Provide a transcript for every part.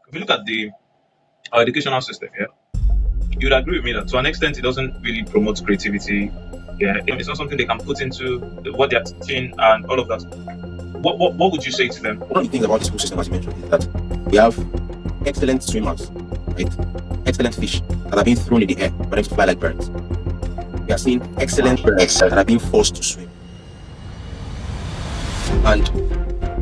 if you look at the our educational system here, you would agree with me that to an extent it doesn't really promote creativity. Yeah, it's not something they can put into what they're teaching and all of that. What would you say to them? One of the things about the school system, as you mentioned, is that we have excellent swimmers, right? Excellent fish that are being thrown in the air for them to fly like birds. We are seeing excellent birds that are being forced to swim. And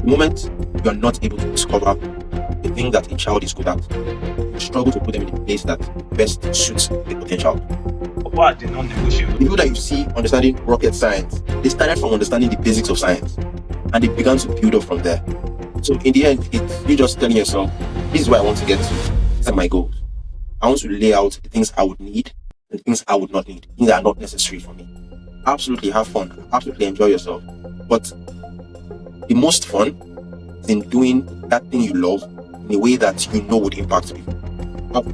the moment you are not able to discover the thing that a child is good at, you struggle to put them in the place that best suits the potential. What are the non-negotiable? The people that you see understanding rocket science, they started from understanding the basics of science and they began to build up from there. So in the end, it's you just telling yourself, this is where I want to get to. These are my goals. I want to lay out the things I would need and the things I would not need, things that are not necessary for me. Absolutely have fun, absolutely enjoy yourself. But the most fun is in doing that thing you love in a way that you know would impact people.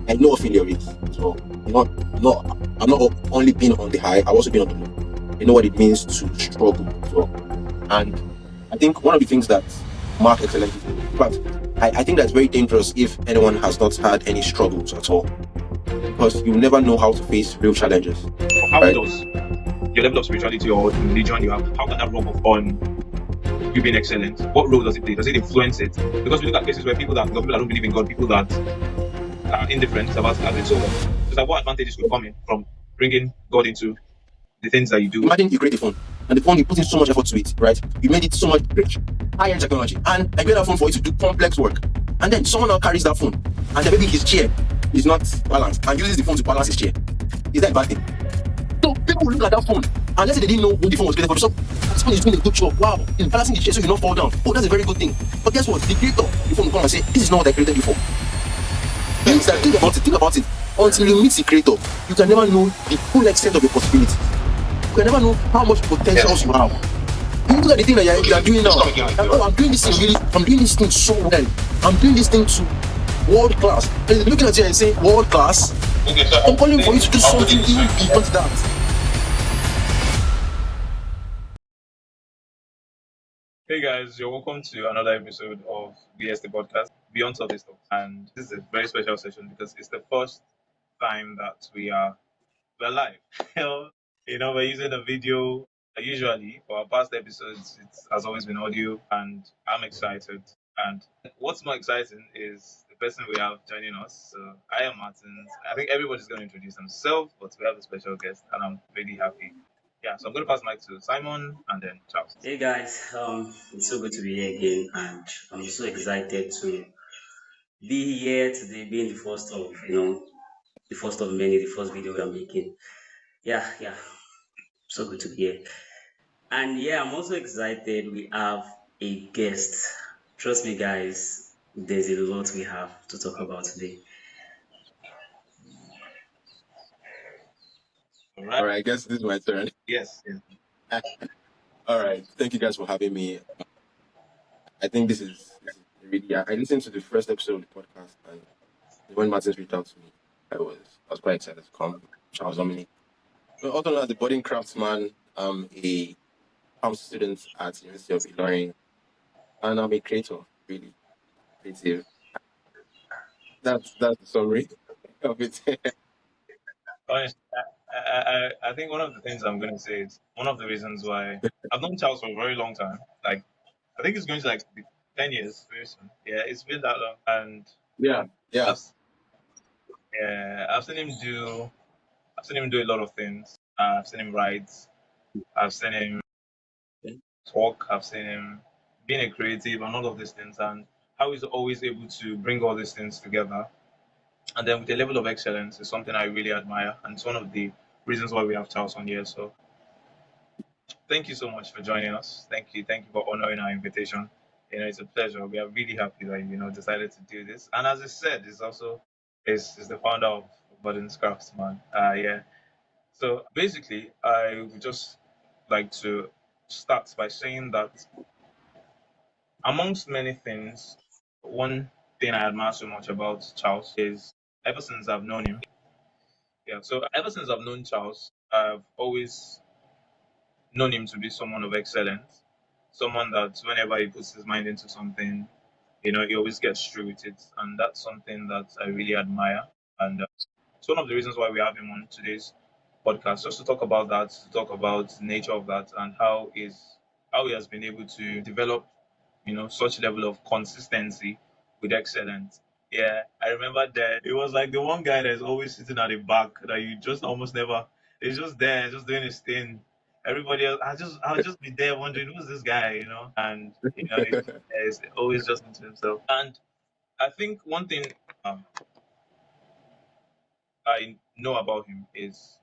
I know what failure is, so I'm not only being on the high, I've also been on the low. I know what it means to struggle. So, and I think one of the things that mark excellent people, in fact, I think that's very dangerous if anyone has not had any struggles at all, because you never know how to face real challenges. How Right. does your level of spirituality or religion you have, how can that rub off on you being excellent? What role does it play? Does it influence it? Because we look at cases where people that don't believe in God, people that are indifferent about it. So it's like what advantages could come in from bringing God into the things that you do? Imagine you create a phone, and the phone you put in so much effort to it, right? You made it so much rich, high-end technology, and I create that phone for you to do complex work. And then someone now carries that phone, and then maybe his chair is not balanced, and uses the phone to balance his chair. Is that a bad thing? So people will look at that phone, and let's say they didn't know what the phone was created for. So this phone is doing a good job. Wow, it's balancing the chair so you not fall down. Oh, that's a very good thing. But guess what? The creator, the phone will come and say, this is not what I created you for. Think about it. Until you meet the creator, you can never know the full extent of your possibilities. You can never know how much potentials you have. You look at the thing that you are doing now. Oh, I'm doing this thing really. I'm doing this thing so well. I'm doing this thing to world class. And you're looking at you and saying, world class. I'm calling for you to do something even beyond that. Hey guys, you're welcome to another episode of BST Podcast, Beyond Surface Talk. And this is a very special session because it's the first time that we're live. We're using a video. Usually, for our past episodes, it has always been audio, and I'm excited. And what's more exciting is the person we have joining us. So I am Martin. I think everybody's going to introduce themselves, but we have a special guest, and I'm really happy. Yeah, so I'm going to pass the mic to Simon and then Charles. Hey guys, it's so good to be here again, and I'm so excited to be here today, being the first of the first of many, the first video we're making. Yeah, so good to be here, and yeah, I'm also excited. We have a guest. Trust me, guys, there's a lot we have to talk about today. All All right. right, I guess this is my turn. Yes. All right, thank you guys for having me. I think this is really. I listened to the first episode of the podcast, and when Martin reached out to me, I was quite excited to come. Charles Dominic. Also known as the Budding Craftsman, I'm a farm student at University of Ilorin, and I'm a creator, really creative. That's the summary of it. Honestly, I think one of the things I'm going to say is one of the reasons why I've known Charles for a very long time. Like, I think it's going to like be 10 years very soon. Yeah, it's been that long. And Yeah, yeah. I've, yeah, I've seen him do a lot of things. I've seen him write. I've seen him talk. I've seen him being a creative and all of these things. And how he's always able to bring all these things together. And then with a level of excellence is something I really admire. And it's one of the reasons why we have Charles on here. So thank you so much for joining us. Thank you for honoring our invitation. It's a pleasure. We are really happy that decided to do this. And as I said, it's also is the founder of Budding Craftsman. Yeah. So basically, I would just like to start by saying that amongst many things, one thing I admire so much about Charles is ever since I've known him. Yeah. So ever since I've known Charles, I've always known him to be someone of excellence, someone that whenever he puts his mind into something, He always gets through with it, and that's something that I really admire. And it's one of the reasons why we have him on today's podcast, just to talk about that, to talk about the nature of that, and how he has been able to develop, such level of consistency with excellence. Yeah, I remember that it was like the one guy that's always sitting at the back that you just almost never. He's just there, just doing his thing. Everybody else, I'll just be there wondering who's this guy, and he's always just into himself. And I think one thing um, I know about him is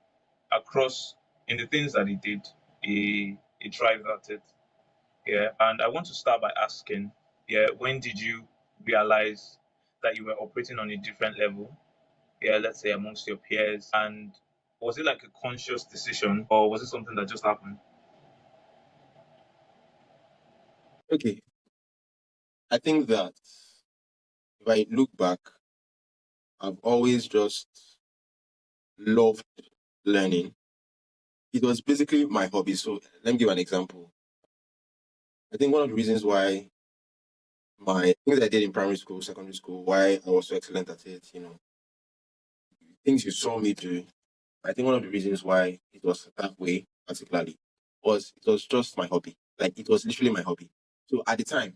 across in the things that he did, he thrived at it. Yeah, and I want to start by asking, yeah, when did you realize that you were operating on a different level? Yeah, let's say amongst your peers, and was it like a conscious decision, or was it something that just happened? Okay, I think that if I look back, I've always just loved learning. It was basically my hobby. So let me give an example. I think one of the reasons why my things I did in primary school, secondary school, why I was so excellent at it, things you saw me do. I think one of the reasons why it was that way, particularly, was it was just my hobby. Like it was literally my hobby. So at the time,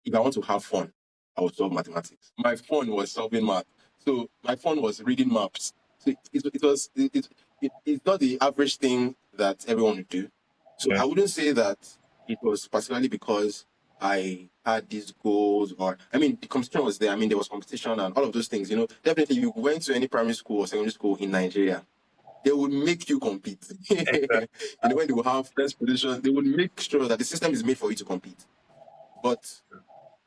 if I want to have fun, I would solve mathematics. My fun was solving math. So my fun was reading maps. So it's not the average thing that everyone would do. So Yeah, I wouldn't say that it was particularly because I had these goals, or I mean the competition was there. I mean there was competition and all of those things. Definitely you went to any primary school or secondary school in Nigeria, they would make you compete. exactly. When they will have first position, they would make sure that the system is made for you to compete. But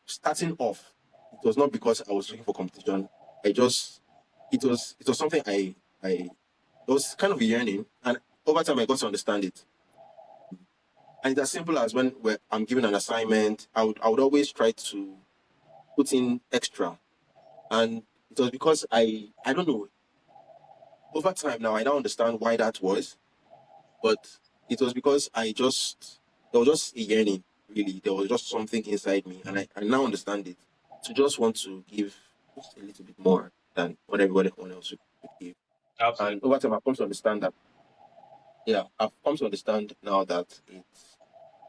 starting off, it was not because I was looking for competition. I just it was something it was kind of a yearning, and over time I got to understand it. And it's as simple as when I'm given an assignment, I would always try to put in extra, and it was because I don't know. Over time now, I now understand why that was, but it was because there was just a yearning. Really, there was just something inside me, and I now understand it. To just want to give just a little bit more than what everybody else would give. Absolutely. And over time, I've come to understand that. Yeah, I've come to understand now that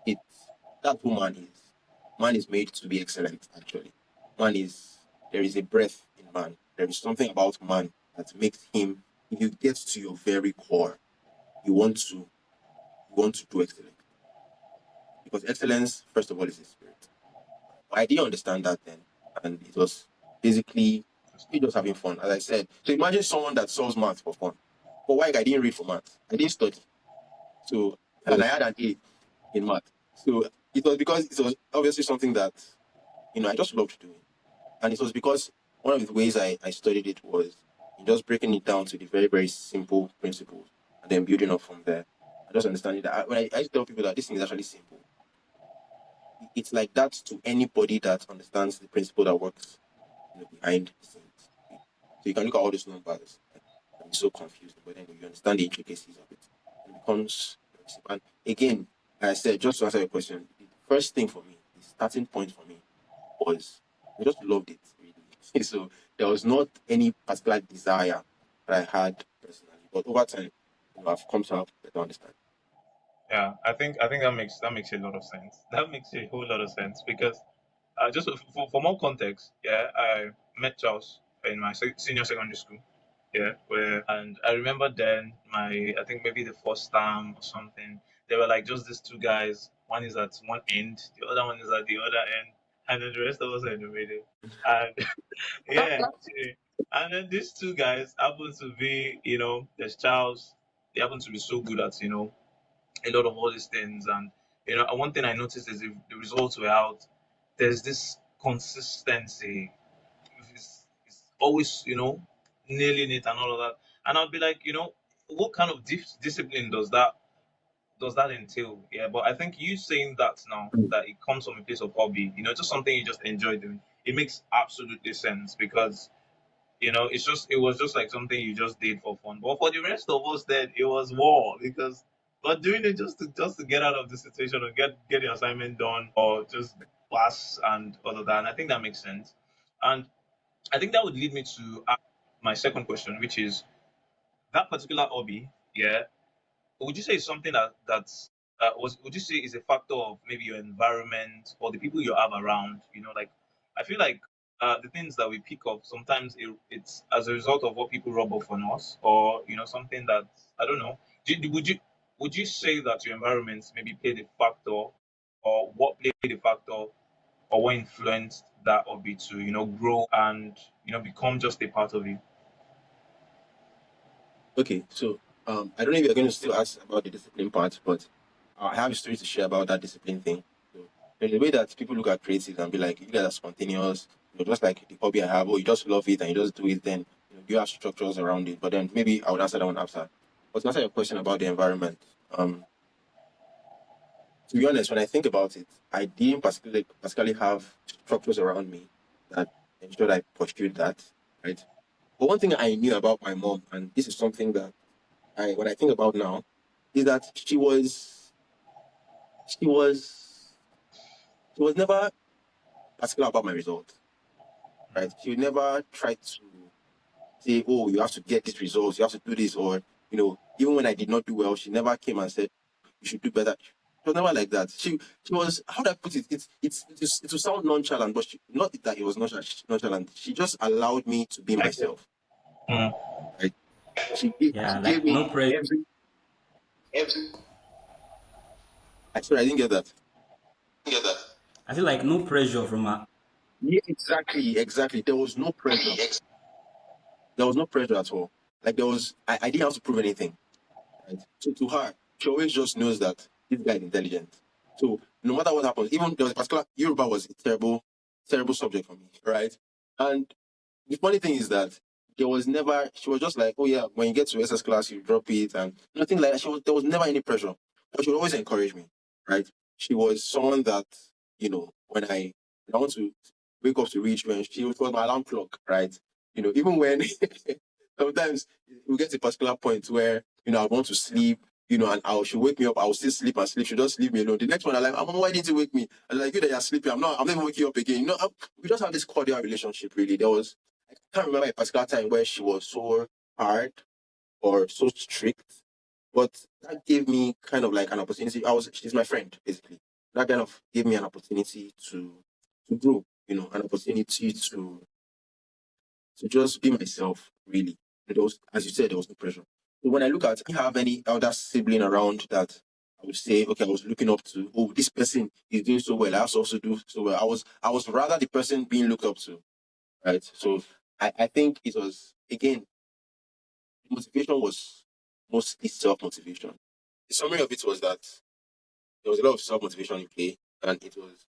it's that who man is made to be excellent. Actually, man is there is a breath in man. There is something about man that makes him. If you get to your very core, you want to you want to do excellent, because excellence, first of all, is a spirit. I didn't understand that then, and it was basically you just having fun, as I said. So imagine someone that solves math for fun. But why I didn't read for math? I didn't study. So and I had an A in math. So it was because it was obviously something that I just loved doing, and it was because one of the ways I studied it was in just breaking it down to the very very simple principles and then building up from there. I just understanding that when I used to tell people that this thing is actually simple, it's like that to anybody that understands the principle that works behind the scenes. So you can look at all these numbers and be so confused, but then you understand the intricacies of it, and it becomes very simple. And again, like I said, just to answer your question, the first thing for me, the starting point for me was I just loved it really. So there was not any particular desire that I had personally, but over time, I've come to have better understanding. Yeah, I think that makes a lot of sense. That makes a whole lot of sense because just for more context, yeah, I met Charles in my senior secondary school. Yeah, and I remember then I think maybe the first time or something, they were like just these two guys. One is at one end, the other one is at the other end, and then the rest of us are in the middle. And yeah, actually, and then these two guys happen to be, there's Charles. They happen to be so good at, a lot of all these things. And and one thing I noticed is if the results were out, there's this consistency. It's always nailing it and all of that. And I'll be like, what kind of discipline does that entail? Yeah, but I think you saying that now that it comes from a place of hobby, just something you just enjoy doing. It makes absolutely sense because it was just like something you just did for fun. But for the rest of us, then it was war because we're doing it just to get out of the situation or get the assignment done or just class and all of that. And I think that makes sense. And I think that would lead me to ask my second question, which is that particular hobby, yeah, would you say is something that's was would you say is a factor of maybe your environment or the people you have around? Like I feel like the things that we pick up sometimes it's as a result of what people rub off on us, or something that I don't know. Would you say that your environment maybe played a factor, or what played a factor, or what influenced that hobby to grow and become just a part of you? Okay, so I don't know if you're going to still ask about the discipline part, but I have a story to share about that discipline thing. So there's a way that people look at creatives and be like, you guys are spontaneous, just like the hobby I have, or you just love it and you just do it, then you have structures around it. But then maybe I would answer that one after. But to answer your question about the environment, to be honest, when I think about it, I didn't particularly have structures around me that ensured I pursued that, right? But one thing I knew about my mom, and this is something that when I think about now, is that she was she was never particular about my results, right? She would never try to say, "Oh, you have to get these results, you have to do this," or even when I did not do well, she never came and said, "You should do better." She was never like that. She was, how do I put it? It will sound nonchalant, but not that it was nonchalant. She just allowed me to be Like, myself. mm, Right? Yeah, She gave like me no pressure. every. I sorry, I didn't get that. I feel like no pressure from her. Yeah, exactly. There was no pressure. There was no pressure at all. Like I didn't have to prove anything. Right? So to her, she always just knows that this guy is intelligent. So no matter what happens, even there was a particular Yoruba was a terrible subject for me, right? And the funny thing is that there was never. She was just like, oh yeah, when you get to SS class, you drop it, and nothing like that. There was never any pressure, but she would always encourage me, right? She was someone that when I want to wake up to reach when she was my alarm clock, right? Even when sometimes we get to a particular point where I want to sleep, and she'll wake me up, I'll still sleep and sleep. She'll just leave me alone. The next one, I'm like, Mama, why didn't you wake me? I'm like, you that you're sleeping. I'm not even waking you up again. We just have this cordial relationship, really. I can't remember a particular time where she was so hard or so strict, but that gave me kind of like an opportunity. She's my friend, basically. That kind of gave me an opportunity to grow, an opportunity to just be myself, really. As you said, there was no pressure. So when I look at, do you have any elder sibling around that I would say, okay, I was looking up to, oh, this person is doing so well, I have to also do so well. I was rather the person being looked up to, right? So I think it was, again, the motivation was mostly self-motivation. The summary of it was that there was a lot of self-motivation in play, and it was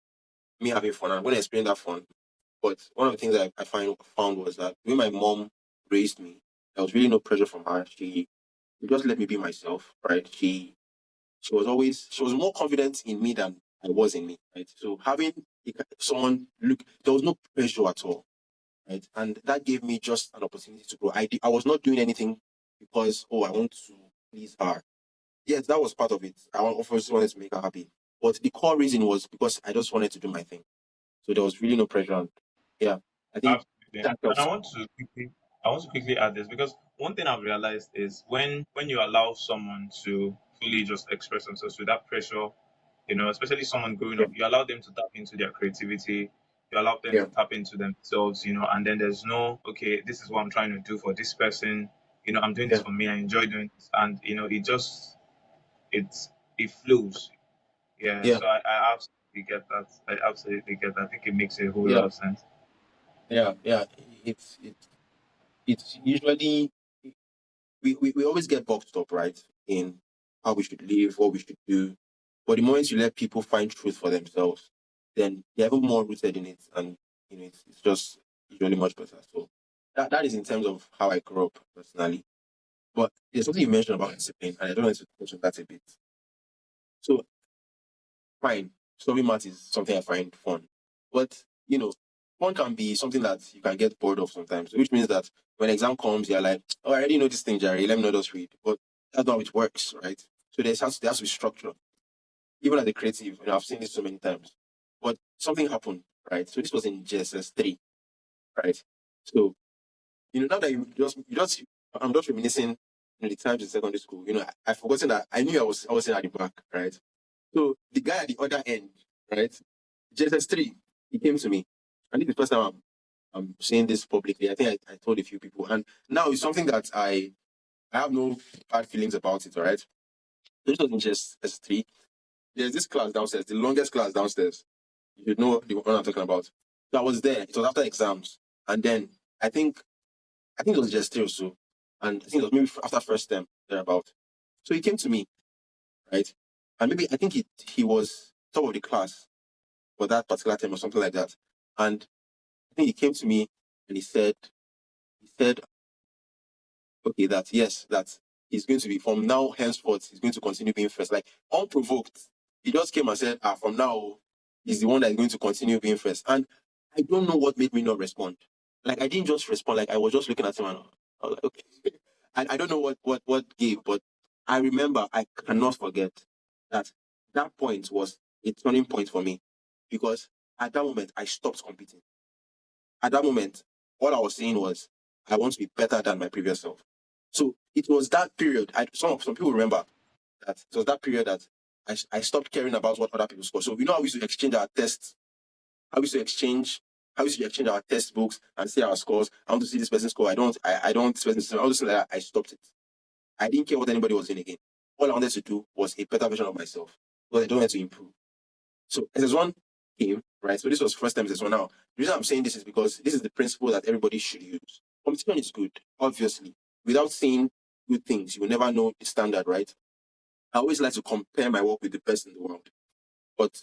me having fun. I'm going to explain that fun. But one of the things that I found was that when my mom raised me, there was really no pressure from her. She just let me be myself, right? She was more confident in me than I was in me, right? So having someone look, there was no pressure at all, right? And that gave me just an opportunity to grow. I was not doing anything because, oh, I want to please her. Yes, that was part of it. Obviously wanted to make her happy, but the core reason was because I just wanted to do my thing. So there was really no pressure. And yeah, I think absolutely. that And helps. I want to quickly add this because one thing I've realized is when you allow someone to fully just express themselves without pressure, especially someone growing Yeah, up, you allow them to tap into their creativity, you allow them yeah, to tap into themselves, and then there's no, okay, this is what I'm trying to do for this person, I'm doing this yeah, for me, I enjoy doing this, and it's it flows. Yeah, yeah, so I absolutely get that. I absolutely get that. I think it makes a whole lot yeah, of sense. yeah. It's usually we always get boxed up, right, in how we should live, what we should do. But the moment you let people find truth for themselves, then they're even more rooted in it, and it's just usually much better. So that is in terms of how I grew up personally. But there's something you mentioned about discipline, and I don't want to touch on that a bit. So fine, solving math is something I find fun, but fun can be something that you can get bored of sometimes. Which means that when exam comes, you're like, "Oh, I already know this thing, Jerry. Let me not just read." But that's not how it works, right? So there has to be structure. Even as a creative, I've seen this so many times. But something happened, right? So this was in JSS 3, right? So now that I'm just reminiscing the times in secondary school. I've forgotten that I knew I was in at the back, right? So the guy at the other end, right? JSS 3, he came to me, and this is the first time I'm saying this publicly. I think I told a few people, and now it's something that I have no bad feelings about it. All right. So this was in JSS 3. There's this class downstairs, the longest class downstairs. You should know the one I'm talking about. So I was there. It was after exams, and then I think it was just 3 or so, and I think it was maybe after first term thereabout. So he came to me, right, and maybe I think he was top of the class for that particular term or something like that, and I think he came to me and he said, okay, that yes, that he's going to be from now henceforth, he's going to continue being first, like unprovoked. He just came and said, from now, he's the one that is going to continue being first. And I don't know what made me not respond. Like I didn't just respond, like I was just looking at him and I was like, okay. I don't know what gave, but I remember, I cannot forget that point was a turning point for me, because at that moment I stopped competing. At that moment, all I was saying was, I want to be better than my previous self. So it was that period. Some people remember that it was that period that I stopped caring about what other people score. So how we used to exchange our tests, how we used to exchange our textbooks and see our scores. I want to see this person's score. I don't this person's, all this like that. I stopped it. I didn't care what anybody was doing again. All I wanted to do was a better version of myself, because I don't want to improve. So SS1 came, right? So this was first time SS1. Now, the reason I'm saying this is because this is the principle that everybody should use. Competition is good, obviously. Without saying good things, you will never know the standard, right? I always like to compare my work with the best in the world. But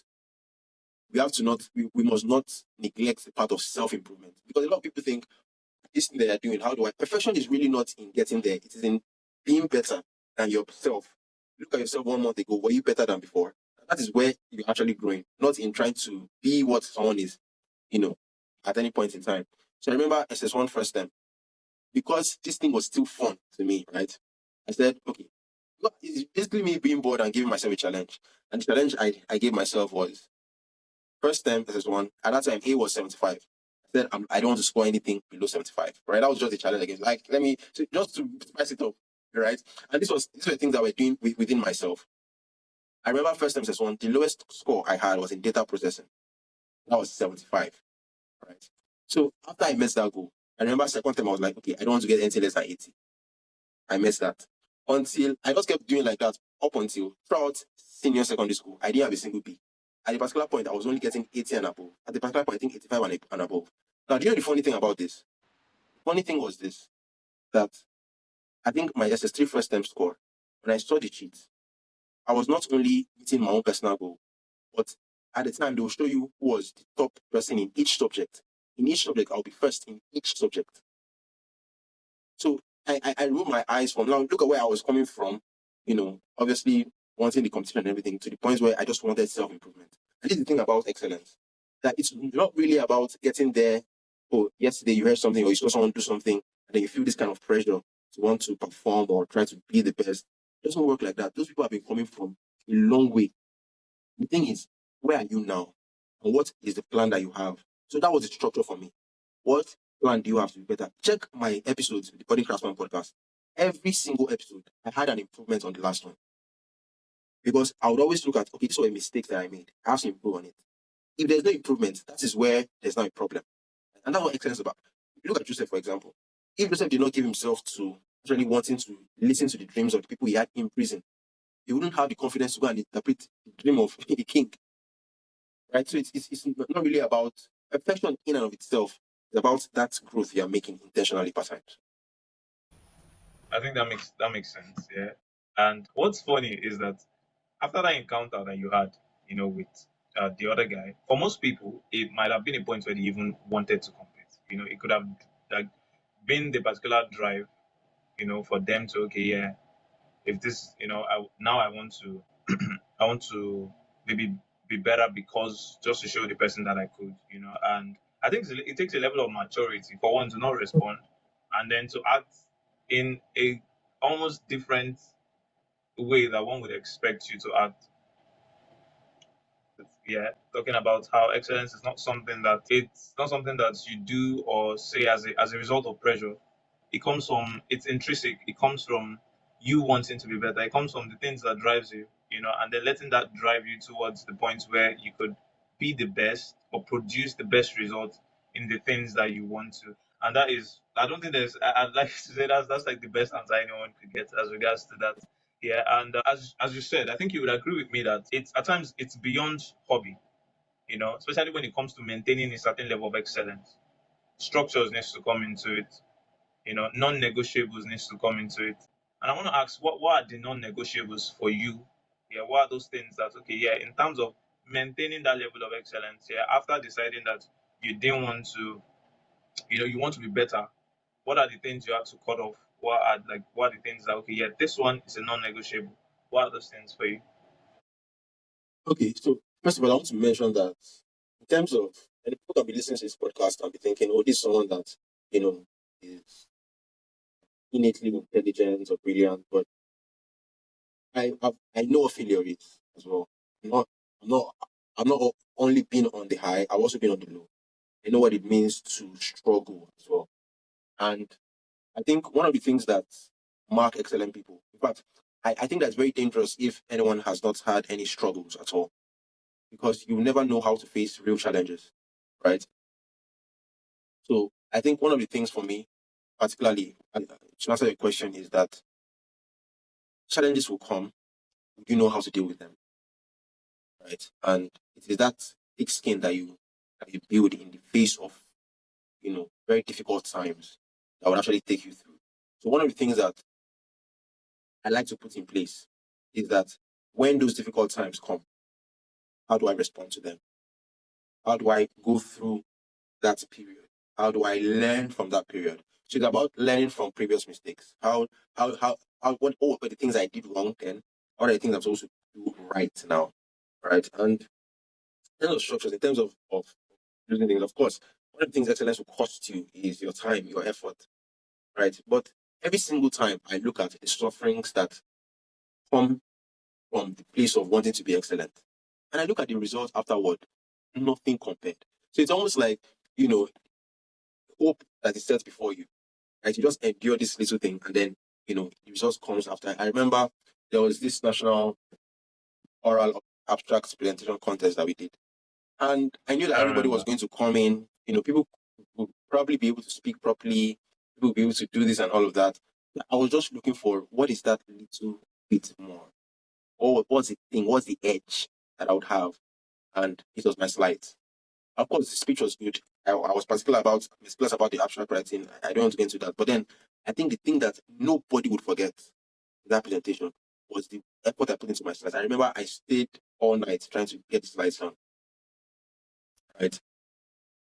we must not neglect the part of self-improvement. Because a lot of people think, this thing they are doing, perfection is really not in getting there. It is in being better than yourself. Look at yourself 1 month ago. Were you better than before? That is where you're actually growing, not in trying to be what someone is, at any point in time. So I remember SS1 first time, because this thing was still fun to me, right? I said, okay, it's basically me being bored and giving myself a challenge. And the challenge I gave myself was, first time SS1, at that time A was 75. I said, I don't want to score anything below 75, right? That was just a challenge again. Like, just to spice it up, right? And these were things that we're doing within myself. I remember first time SS1, the lowest score I had was in data processing. That was 75, right? So after I missed that goal, I remember second time I was like, okay, I don't want to get anything less than 80. I missed that. Until I just kept doing like that up until throughout senior secondary school, I didn't have a single B. At a particular point, I was only getting 80 and above. At a particular point, I think 85 and above. Now, do you know the funny thing about this? The funny thing was this, that I think my SS3 first time score, when I saw the cheats, I was not only meeting my own personal goal, but at the time, they will show you who was the top person in each subject. In each subject, I'll be first in each subject. So I rolled my eyes from, now look at where I was coming from, obviously wanting the competition and everything, to the point where I just wanted self-improvement. And this is the thing about excellence, that it's not really about getting there. Oh, yesterday you heard something, or you saw someone do something, and then you feel this kind of pressure to want to perform or try to be the best. It doesn't work like that. Those people have been coming from a long way. The thing is, where are you now? And what is the plan that you have? So that was the structure for me. What plan do you have to be better? Check my episodes, the Budding Craftsman podcast. Every single episode, I had an improvement on the last one. Because I would always look at, okay, these were mistakes that I made. I have to improve on it. If there's no improvement, that is where there's not a problem. And that's what excellence is about. Look at Joseph, for example. If Joseph did not give himself to really wanting to listen to the dreams of the people he had in prison, he wouldn't have the confidence to go and interpret the dream of a king. Right? So it's not really about perfection in and of itself. It's about that growth you are making intentionally per time. I think that makes sense. Yeah. And what's funny is that after that encounter that you had, with the other guy, for most people, it might have been a point where they even wanted to compete. It could have like been the particular drive, for them to, okay, yeah, if this, now I want to, I want to maybe be better, because just to show the person that I could, and I think it takes a level of maturity for one to not respond, and then to act in a almost different way that one would expect you to act. Yeah, talking about how excellence is not something that you do or say as a result of pressure. It comes from it's intrinsic. It comes from you wanting to be better. It comes from the things that drives you, and then letting that drive you towards the point where you could be the best or produce the best result in the things that you want to. And that is, I don't think I'd like to say that's like the best answer anyone could get as regards to that. Yeah, and as you said, I think you would agree with me that it's at times it's beyond hobby, especially when it comes to maintaining a certain level of excellence. Structures needs to come into it, non-negotiables needs to come into it. And I want to ask, what are the non-negotiables for you? Yeah, what are those things that, okay, yeah, in terms of maintaining that level of excellence, yeah, after deciding that you didn't want to, you want to be better, what are the things you have to cut off? What are the things that, okay, yeah, this one is a non-negotiable. What are those things for you? Okay, so first of all, I want to mention that in terms of, and people can be listening to this podcast and be thinking, oh, this is someone that, is innately intelligent or brilliant, but I know what failure is as well. I'm not, I'm not, I'm not only been on the high, I've also been on the low. I know what it means to struggle as well. And I think one of the things that mark excellent people, in fact, I think that's very dangerous if anyone has not had any struggles at all, because you never know how to face real challenges, right? So I think one of the things for me, particularly, and to answer your question, is that challenges will come. You know how to deal with them, right? And it is that thick skin that you build in the face of very difficult times that will actually take you through. So one of the things that I like to put in place is that when those difficult times come, how do I respond to them? How do I go through that period? How do I learn from that period? So it's about learning from previous mistakes. What were the things I did wrong then? What are the things I'm supposed to do right now? Right. And in terms of structures, in terms of doing things, of course, one of the things excellence will cost you is your time, your effort. Right. But every single time I look at the sufferings that come from the place of wanting to be excellent, and I look at the results afterward, nothing compared. So it's almost like, you know, hope that is set before you. Right? You just endure this little thing and then, the results comes after. I remember there was this national oral abstract presentation contest that we did. And I knew that I everybody was remember. going to come in, people would probably be able to speak properly, people would be able to do this and all of that. I was just looking for what is that little bit more? Or what's the thing, what's the edge that I would have? And it was my slides. Of course, the speech was good. I was meticulous about the abstract writing. I don't want to get into that. But then I think the thing that nobody would forget in that presentation was the effort I put into my slides. I remember I stayed all night trying to get the slides done. Right.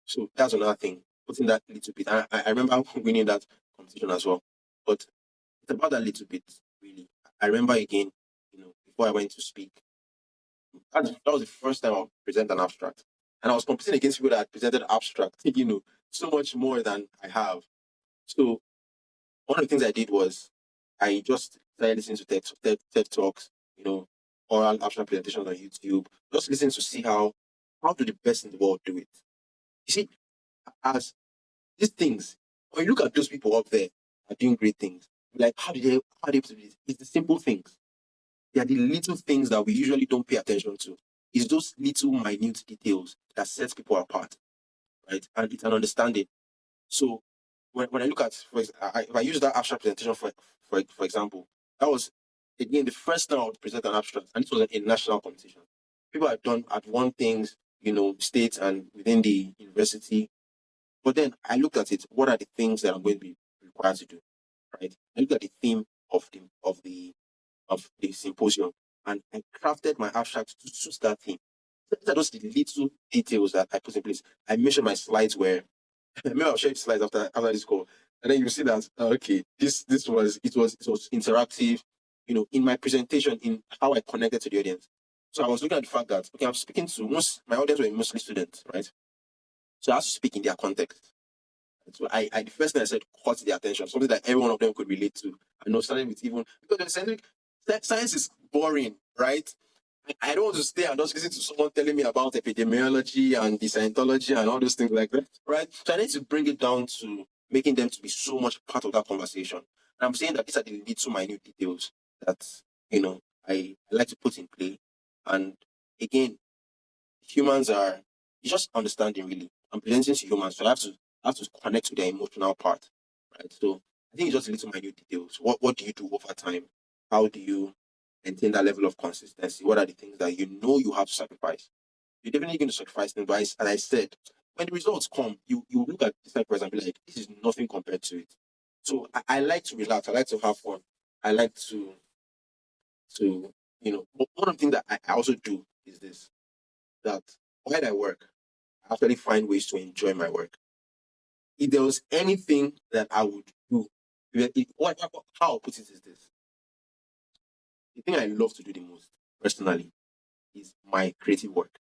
So that's another thing. Putting that little bit. I remember winning that competition as well. But it's about that little bit, really. I remember again, before I went to speak, that was the first time I presented an abstract. And I was competing against people that had presented abstract, so much more than I have. So one of the things I did was I just started listening to TED Talks, oral abstract presentations on YouTube, just listening to see how do the best in the world do it. You see, as these things, when you look at those people up there are doing great things, like how are they able to do this? It's the simple things. They are the little things that we usually don't pay attention to. It's those little minute details that sets people apart, right? And it's an understanding. So when I look at, if I use that abstract presentation for example, that was again the first time I would present an abstract, and this was a national competition. People had won things, states and within the university. But then I looked at it. What are the things that I'm going to be required to do? Right? I looked at the theme of the symposium, and I crafted my abstract to suit that theme. These are just the little details that I put in place. I made sure my slides were. Maybe I'll share the slides after this call, and then you see that okay, this was interactive. In my presentation, in how I connected to the audience. So I was looking at the fact that okay, I'm speaking to my audience were mostly students, right? So I have to speak in their context. So the first thing I said caught their attention, something that every one of them could relate to. I know, starting with even because science is boring, right? I don't want to stay and just listen to someone telling me about epidemiology and the Scientology and all those things like that, right? So I need to bring it down to making them to be so much part of that conversation. And I'm saying that these are the little minute details that, I like to put in play. And again, humans are, it's just understanding really. I'm presenting to humans, so I have to connect to their emotional part, right? So I think it's just little minute details. What do you do over time? How do you maintain that level of consistency? What are the things that you have to sacrifice? You're definitely going to sacrifice things, but and I said, when the results come, you look at the sacrifice and be like, this is nothing compared to it. So I like to relax. I like to have fun. I like to one of the things that I also do is this, that while I work, I actually find ways to enjoy my work. If there was anything that I would do, how I'll put it is this: the thing I love to do the most, personally, is my creative work.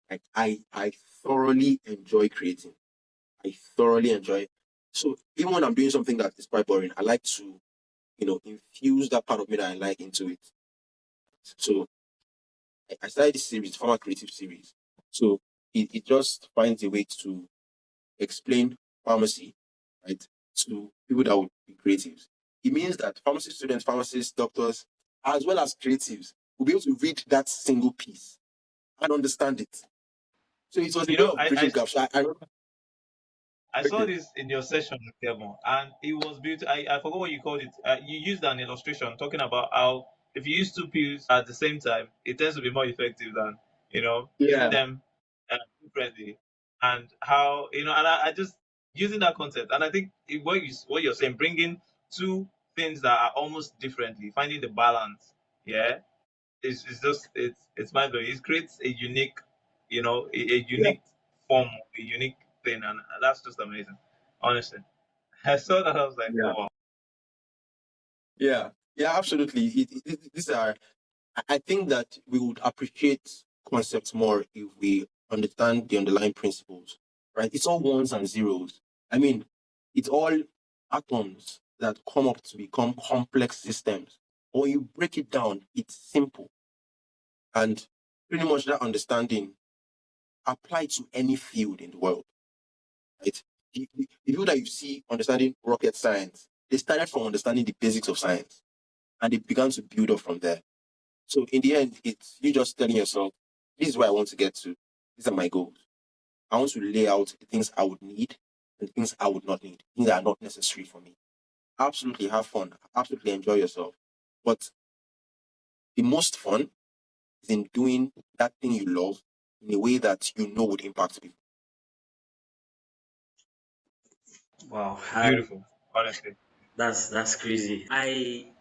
Like I thoroughly enjoy creating. I thoroughly enjoy. So even when I'm doing something that is quite boring, I like to, infuse that part of me that I like into it. So I started this series, Farmer Creative Series. So it just finds a way to explain pharmacy, right, to people that would be creatives. It means that pharmacy students, pharmacists, doctors, as well as creatives, will be able to read that single piece and understand it. So it was a You way know, of bridging gaps. So I remember. I saw Okay. this in your session with Kevin, and it was beautiful. I forgot what you called it. You used an illustration talking about how if you use two pills at the same time, it tends to be more effective than using Yeah. them differently, and how and I just using that concept, and I think what you're saying, bringing two things that are almost differently, finding the balance, yeah, it's just it's mind blowing. It creates a unique, a Yeah. unique form, a unique thing, and that's just amazing. Honestly, I saw that I was like, oh Yeah. wow. Yeah. Yeah. Absolutely. These are. I think that we would appreciate concepts more if we understand the underlying principles. Right? It's all ones and zeros. I mean, it's all atoms that come up to become complex systems. But when you break it down, it's simple. And pretty much that understanding applied to any field in the world. Right? The people that you see understanding rocket science, they started from understanding the basics of science and they began to build up from there. So in the end, it's you just telling yourself, this is where I want to get to. These are my goals. I want to lay out the things I would need and the things I would not need, things that are not necessary for me. Absolutely have fun. Absolutely enjoy yourself. But the most fun is in doing that thing you love in a way that would impact people. Wow, Beautiful, honestly. that's crazy. I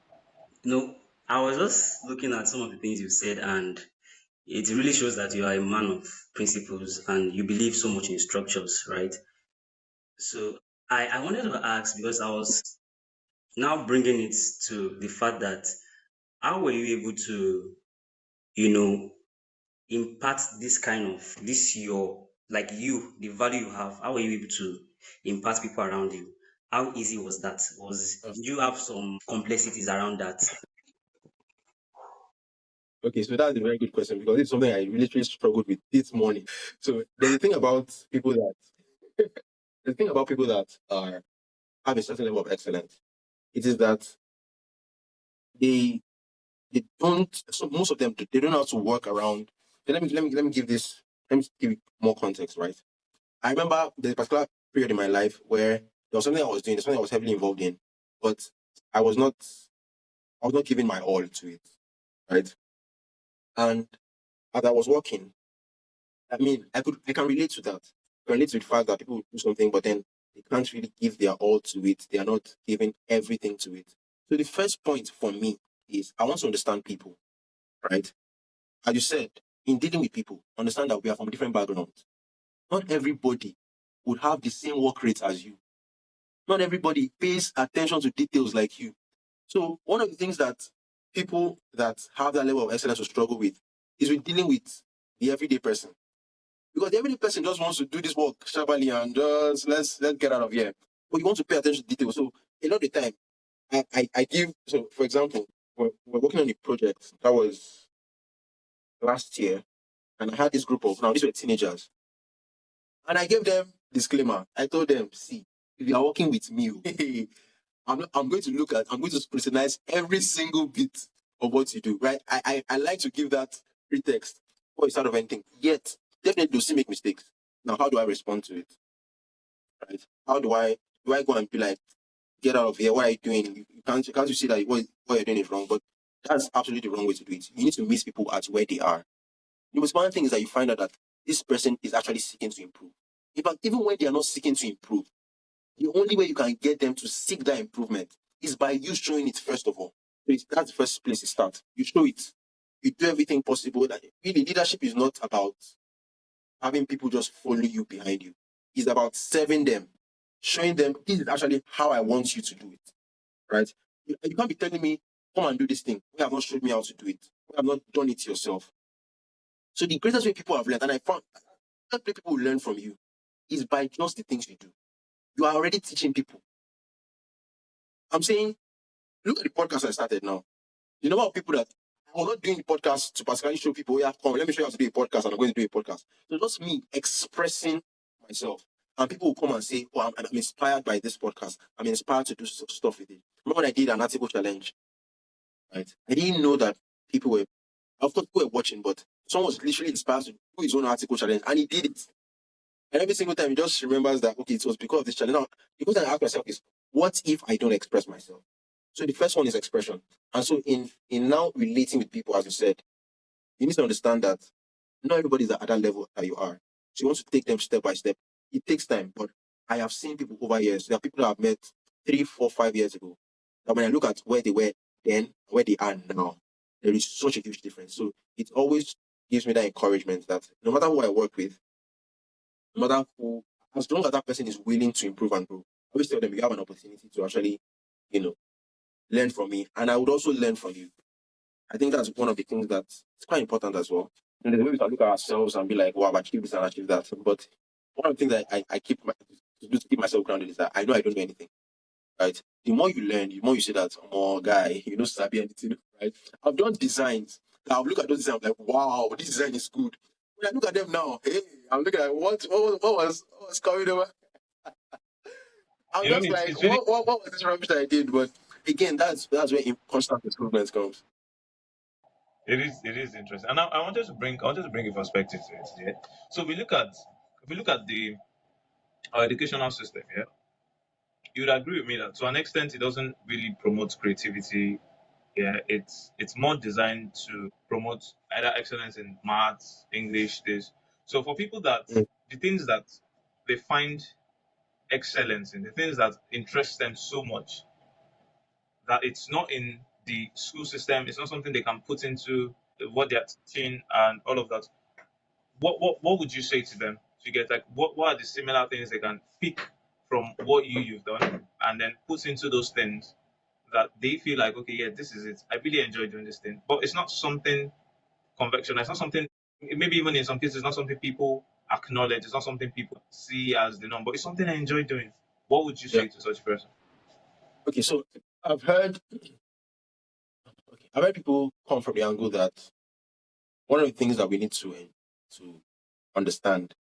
was just looking at some of the things you said, and it really shows that you are a man of principles and you believe so much in structures, right? So I wanted to ask because I was now bringing it to the fact that how were you able to, you know, impart this kind of this your like you the value you have? How were you able to impart people around you? How easy was that? Was Uh, did you have some complexities around that? Okay, so that's a very good question because it's something I really struggled with this morning. So there's a thing about people that are have a certain level of excellence. It is that they they don't. So most of them they don't know how to work around. So let me give this. Let me give it more context, right? I remember there's a particular period in my life where there was something I was doing, there's something I was heavily involved in, but I was not I was not giving my all to it, right? And as I was working, I mean, I can relate to that. I can relate to the fact that people do something, but then they can't really give their all to it. They are not giving everything to it. So the first point for me is I want to understand people, right? As you said, in dealing with people, understand that we are from different backgrounds. Not everybody would have the same work rate as you. Not everybody pays attention to details like you. So one of the things that people that have that level of excellence will struggle with is with dealing with the everyday person. Because the everyday person just wants to do this work sharply and just let's get out of here. But you want to pay attention to details. So a lot of the time I give, so for example, we're working on a project that was last year, and I had this group of, now these were teenagers, and I gave them disclaimer. I told them, see, if you are working with me, I'm going to scrutinize every single bit of what you do, right? I like to give that pretext before you start of anything. Yet, definitely do still make mistakes. Now, how do I respond to it? Right? How do I go and be like, get out of here? What are you doing? Can't you see that what you're doing is wrong? But that's absolutely the wrong way to do it. You need to meet people at where they are. The most important thing is that you find out that this person is actually seeking to improve. In fact, even when they are not seeking to improve, the only way you can get them to seek that improvement is by you showing it first of all. So that's the first place it starts. You show it. You do everything possible. That really, leadership is not about having people just follow you behind you. It's about serving them, showing them this is actually how I want you to do it. Right? You can't be telling me, come and do this thing. You have not showed me how to do it. You have not done it yourself. So the greatest way people have learned, and I found that people will learn from you, is by just the things you do. You are already teaching people. I'm saying, look at the podcast I started now. The number of people that I'm not doing the podcast to particularly show people, yeah, come, let me show you how to do a podcast, and I'm going to do a podcast. So just me expressing myself. And people will come and say, oh, I'm inspired by this podcast. I'm inspired to do stuff with it. Remember when I did an article challenge? Right? I didn't know that people were, of course, people were watching, but someone was literally inspired to do his own article challenge, and he did it. And every single time he just remembers that, okay, it was because of this challenge. Now, the question I ask myself is, what if I don't express myself? So the first one is expression. And so in now relating with people, as you said, you need to understand that not everybody is at that level that you are. So you want to take them step by step. It takes time, but I have seen people over years. There are people that I've met 3, 4, 5 years ago. That when I look at where they were then, where they are now, there is such a huge difference. So it always gives me that encouragement that no matter who I work with, no matter who, as long as that person is willing to improve and grow, I always tell them you have an opportunity to actually, learn from me, and I would also learn from you. I think that's one of the things that's quite important as well. And the way we can look at ourselves and be like, wow, I've achieved this and achieved that. But one of the things that I keep to keep myself grounded is that I know I don't know anything. Right? The more you learn, the more you say that, oh guy, you know sabi anything, right? I've done designs. I'll look at those designs, I'm like, wow, this design is good. When I look at them now, hey, I'm looking at what was coming over. I'm You know, just like, it's really what was this rubbish that I did? But again, that's where constant improvement comes. it is interesting, and I wanted to bring a perspective to it. Yeah. So if we look at the our educational system, yeah, you would agree with me that to an extent it doesn't really promote creativity. Yeah, it's more designed to promote either excellence in maths, English, this. So for people that Mm. the things that they find excellence in, the things that interest them so much that it's not in the school system, it's not something they can put into what they're teaching and all of that. What would you say to them? To get like what are the similar things they can pick from what you've done and then put into those things that they feel like, okay, yeah, this is it. I really enjoy doing this thing, but it's not something conventional. It's not something. Maybe even in some cases, it's not something people acknowledge. It's not something people see as the norm, but it's something I enjoy doing. What would you Yeah. say to such a person? Okay, so I've heard people come from the angle that one of the things that we need to understand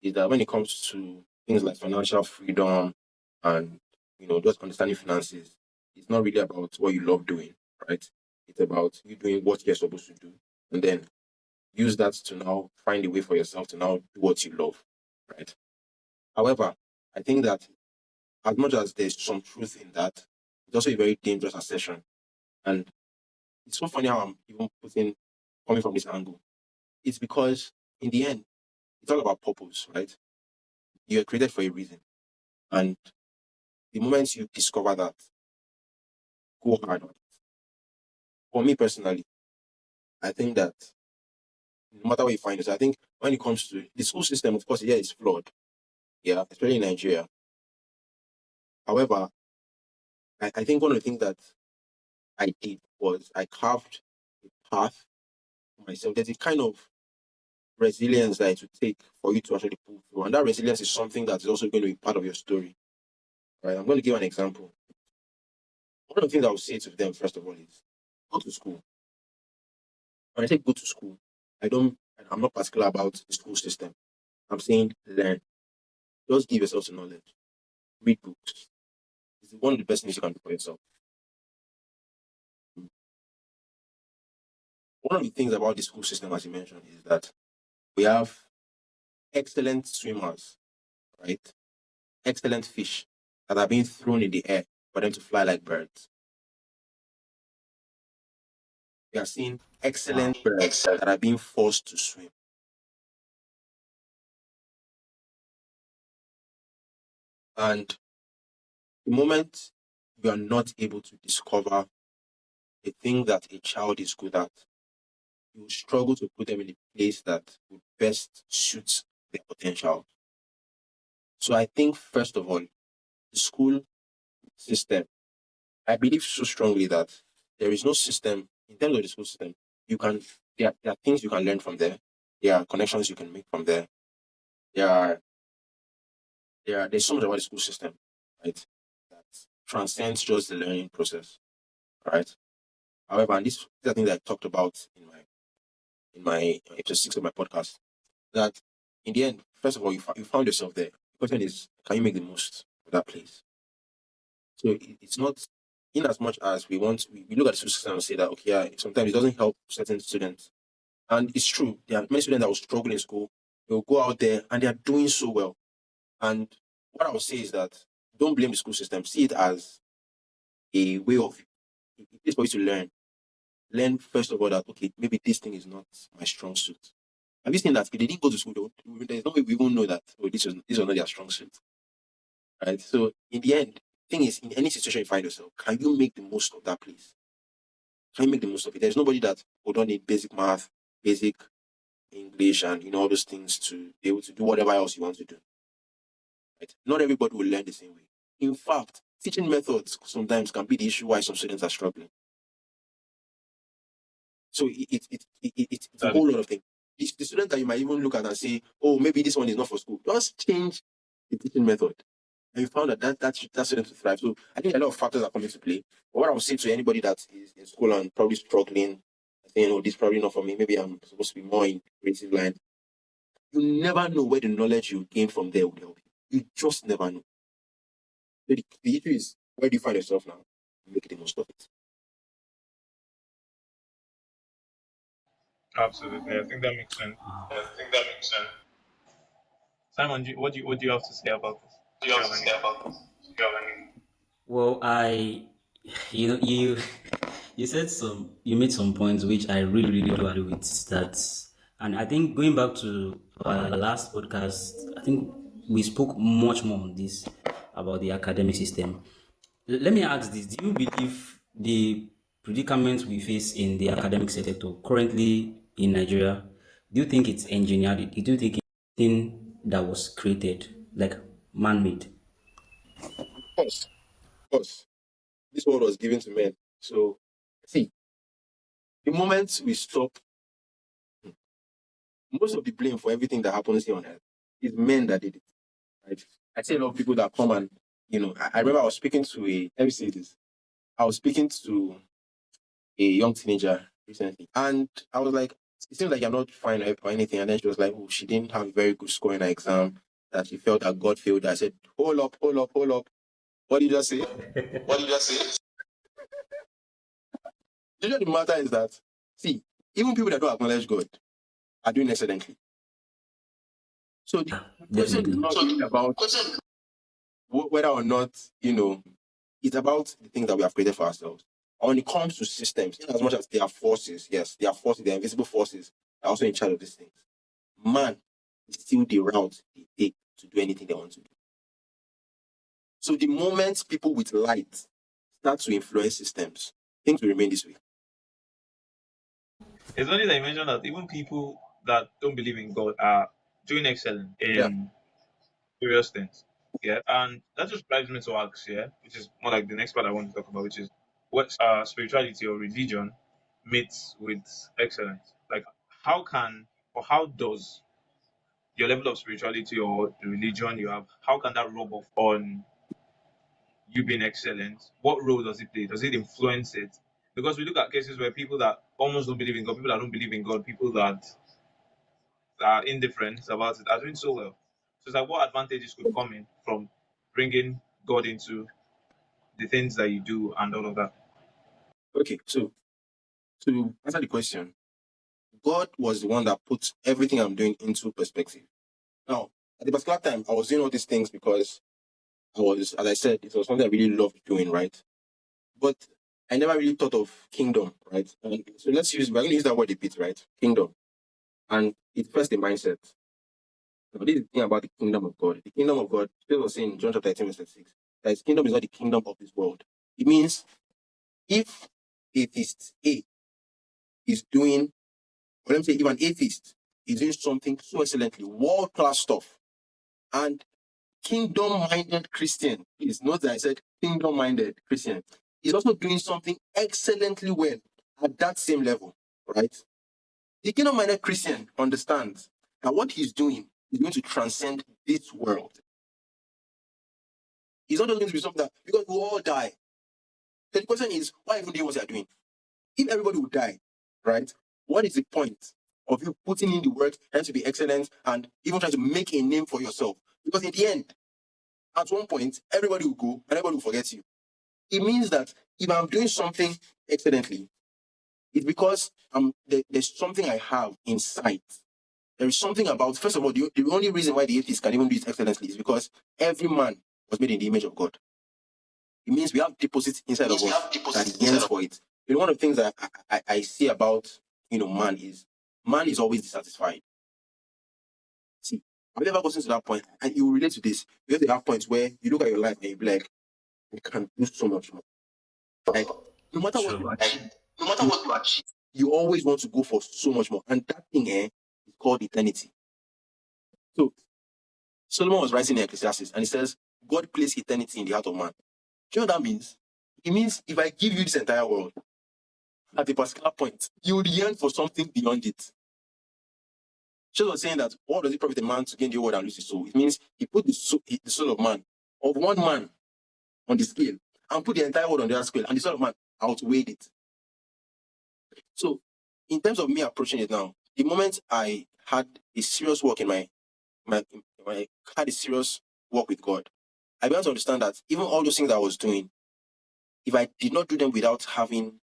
is that when it comes to things like financial freedom and just understanding finances, it's not really about what you love doing, right? It's about you doing what you're supposed to do, and then use that to now find a way for yourself to now do what you love, right? However, I think that as much as there's some truth in that, it's also a very dangerous assertion. And it's so funny how I'm even coming from this angle. It's because in the end, it's all about purpose, right? You are created for a reason. And the moment you discover that, go hard on it. For me personally, I think that no matter where you find it, I think when it comes to the school system, of course, yeah, it's flawed. Yeah, especially in Nigeria. However, I think one of the things that I did was I carved a path for myself. There's a kind of resilience that it would take for you to actually pull through. And that resilience is something that is also going to be part of your story. Right? I'm going to give an example. One of the things I would say to them, first of all, is go to school. When I say go to school, I'm not particular about the school system. I'm saying learn. Just give yourself the knowledge. Read books. It's one of the best things you can do for yourself. One of the things about the school system, as you mentioned, is that we have excellent swimmers, right? Excellent fish that are being thrown in the air for them to fly like birds. We are seeing Wow. excellent birds that are being forced to swim. And the moment you are not able to discover the thing that a child is good at, you will struggle to put them in a place that would best suit their potential. So I think, first of all, the school system, I believe so strongly that there is no system in terms of the school system. There are things you can learn from there. There are connections you can make from there. There are there's so much about the school system, right? That transcends just the learning process, right? However, and this is the thing that I talked about in my episode 6 of my podcast, that in the end, first of all, you found yourself there. The question is, can you make the most of that place? So it's not, in as much as we look at the school system and say that, okay, yeah, sometimes it doesn't help certain students. And it's true. There are many students that will struggle in school. They'll go out there and they are doing so well. And what I would say is that don't blame the school system. See it as a way of, it's for you to learn. Learn, first of all, that, okay, maybe this thing is not my strong suit. Have you seen that? If they didn't go to school, there's no way we won't know that, oh, this was not their strong suit. Right? So in the end, thing is, in any situation you find yourself, can you make the most of that place? Can you make the most of it? There's nobody that would not need basic math, basic English, and all those things to be able to do whatever else you want to do. Right? Not everybody will learn the same way. In fact, teaching methods sometimes can be the issue why some students are struggling. So it's a That is whole lot of things. The student that you might even look at and say, oh, maybe this one is not for school. Just change the teaching method. And you found that student to thrive. So I think a lot of factors are coming to play. But what I would say to anybody that is in school and probably struggling, saying, oh, this is probably not for me, maybe I'm supposed to be more in creative line. You never know where the knowledge you gain from there will help you. You just never know. So the issue is, where do you find yourself now? Make the most of it. absolutely. I think that makes sense. Wow. Simon, what do you have to say about this? Do you have any? Well, you you said you made some points which I really do agree with that, and I think going back to our last podcast, I think we spoke much more on this about the academic system. Let me ask this: do you believe the predicament we face in the academic sector currently in Nigeria? Do you think it's engineered? Do you think it's something that was created, like man-made? Of course, this world was given to men. So, see, the moment we stop, most of the blame for everything that happens here on earth is men that did it. Right? I see a lot of people that come and, I remember I was speaking to let me say this. I was speaking to a young teenager recently, and I was like, it seems like you're not fine or anything. And then she was like, oh, she didn't have a very good score in her exam, that she felt that God failed her. I said, hold up, hold up, hold up. What did you just say? The truth of the matter is that, see, even people that don't acknowledge God are doing excellently. So the question is Definitely. not really about whether or not, it's about the things that we have created for ourselves. And when it comes to systems, in as much as there are forces, yes, there are forces, there are invisible forces that are also in charge of these things. Man is still the route they take to do anything they want to do. So the moment people with light start to influence systems, things will remain this way. It's only that you mentioned that even people that don't believe in God are doing excellent Yeah. in various things. Yeah, and that just drives me to ask, yeah, which is more like the next part I want to talk about, which is what spirituality or religion meets with excellence. Like, how can or how does your level of spirituality or the religion you have, how can that rub off on you being excellent? What role does it play? Does it influence it? Because we look at cases where people that almost don't believe in God, people that don't believe in God, people that are indifferent about it are doing so well. So it's like, what advantages could come in from bringing God into the things that you do and all of that? Okay, so to answer the question, God was the one that put everything I'm doing into perspective. Now, at the particular time, I was doing all these things because as I said, it was something I really loved doing, right? But I never really thought of kingdom, right? And so we're going to use that word a bit, right? Kingdom. And it's first the mindset. Now, this is the thing about the kingdom of God. The kingdom of God, Jesus was saying in John chapter 18, verse 6, that his kingdom is not the kingdom of this world. It means if atheist A is doing, or let me say, if an atheist is doing something so excellently, world-class stuff, and kingdom-minded Christian, please note that I said kingdom-minded Christian, is also doing something excellently well at that same level, right? The kingdom-minded Christian understands that what he's doing is going to transcend this world. It's not just going to be something that, because we all die. So the question is, why even do what you're doing? If everybody would die, right, what is the point of you putting in the work and to be excellent and even trying to make a name for yourself? Because in the end, at one point, everybody will go and everybody will forget you. It means that if I'm doing something excellently, it's because there's something I have inside. There is something about, first of all, the only reason why the atheists can even do it excellently is because every man was made in the image of God. It means we have deposits inside of us that yearns for it. You know, one of the things that I see about, man is always dissatisfied. See, have you ever gotten to that point? And you relate to this. Because there are points where you look at your life and you be like, you can do so much more. Like, no matter what you achieve, you always want to go for so much more. And that thing is called eternity. So Solomon was writing in Ecclesiastes and he says, God placed eternity in the heart of man. Do you know what that means? It means if I give you this entire world, at a particular point, you would yearn for something beyond it. Jesus was saying that what does it profit a man to gain the world and lose his soul? It means he put the soul of man, of one man, on the scale and put the entire world on the other scale, and the soul of man outweighed it. So, in terms of me approaching it now, the moment I had a serious work I had a serious work with God, I began to understand that even all those things I was doing, if I did not do them without having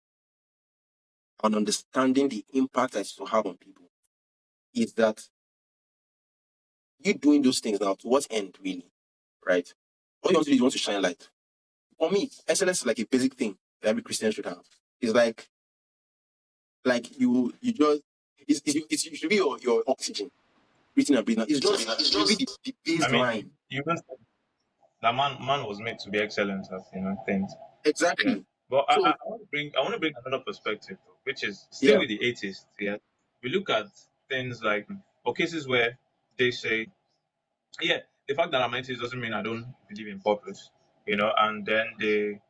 and understanding the impact that it will have on people, is that you doing those things now to what end, really, right? All you want to do is you want to shine light. For me, excellence is like a basic thing that every Christian should have. It's like you just it should be your oxygen, breathing and breathing. It's just it should be the I mean, baseline. you can say that man was made to be excellent at things. Yeah. Exactly. But So I want to bring another perspective, though, which is still yeah, with the atheists. Yeah, we look at things like, or cases where they say, yeah, the fact that I'm atheist doesn't mean I don't believe in purpose, and then they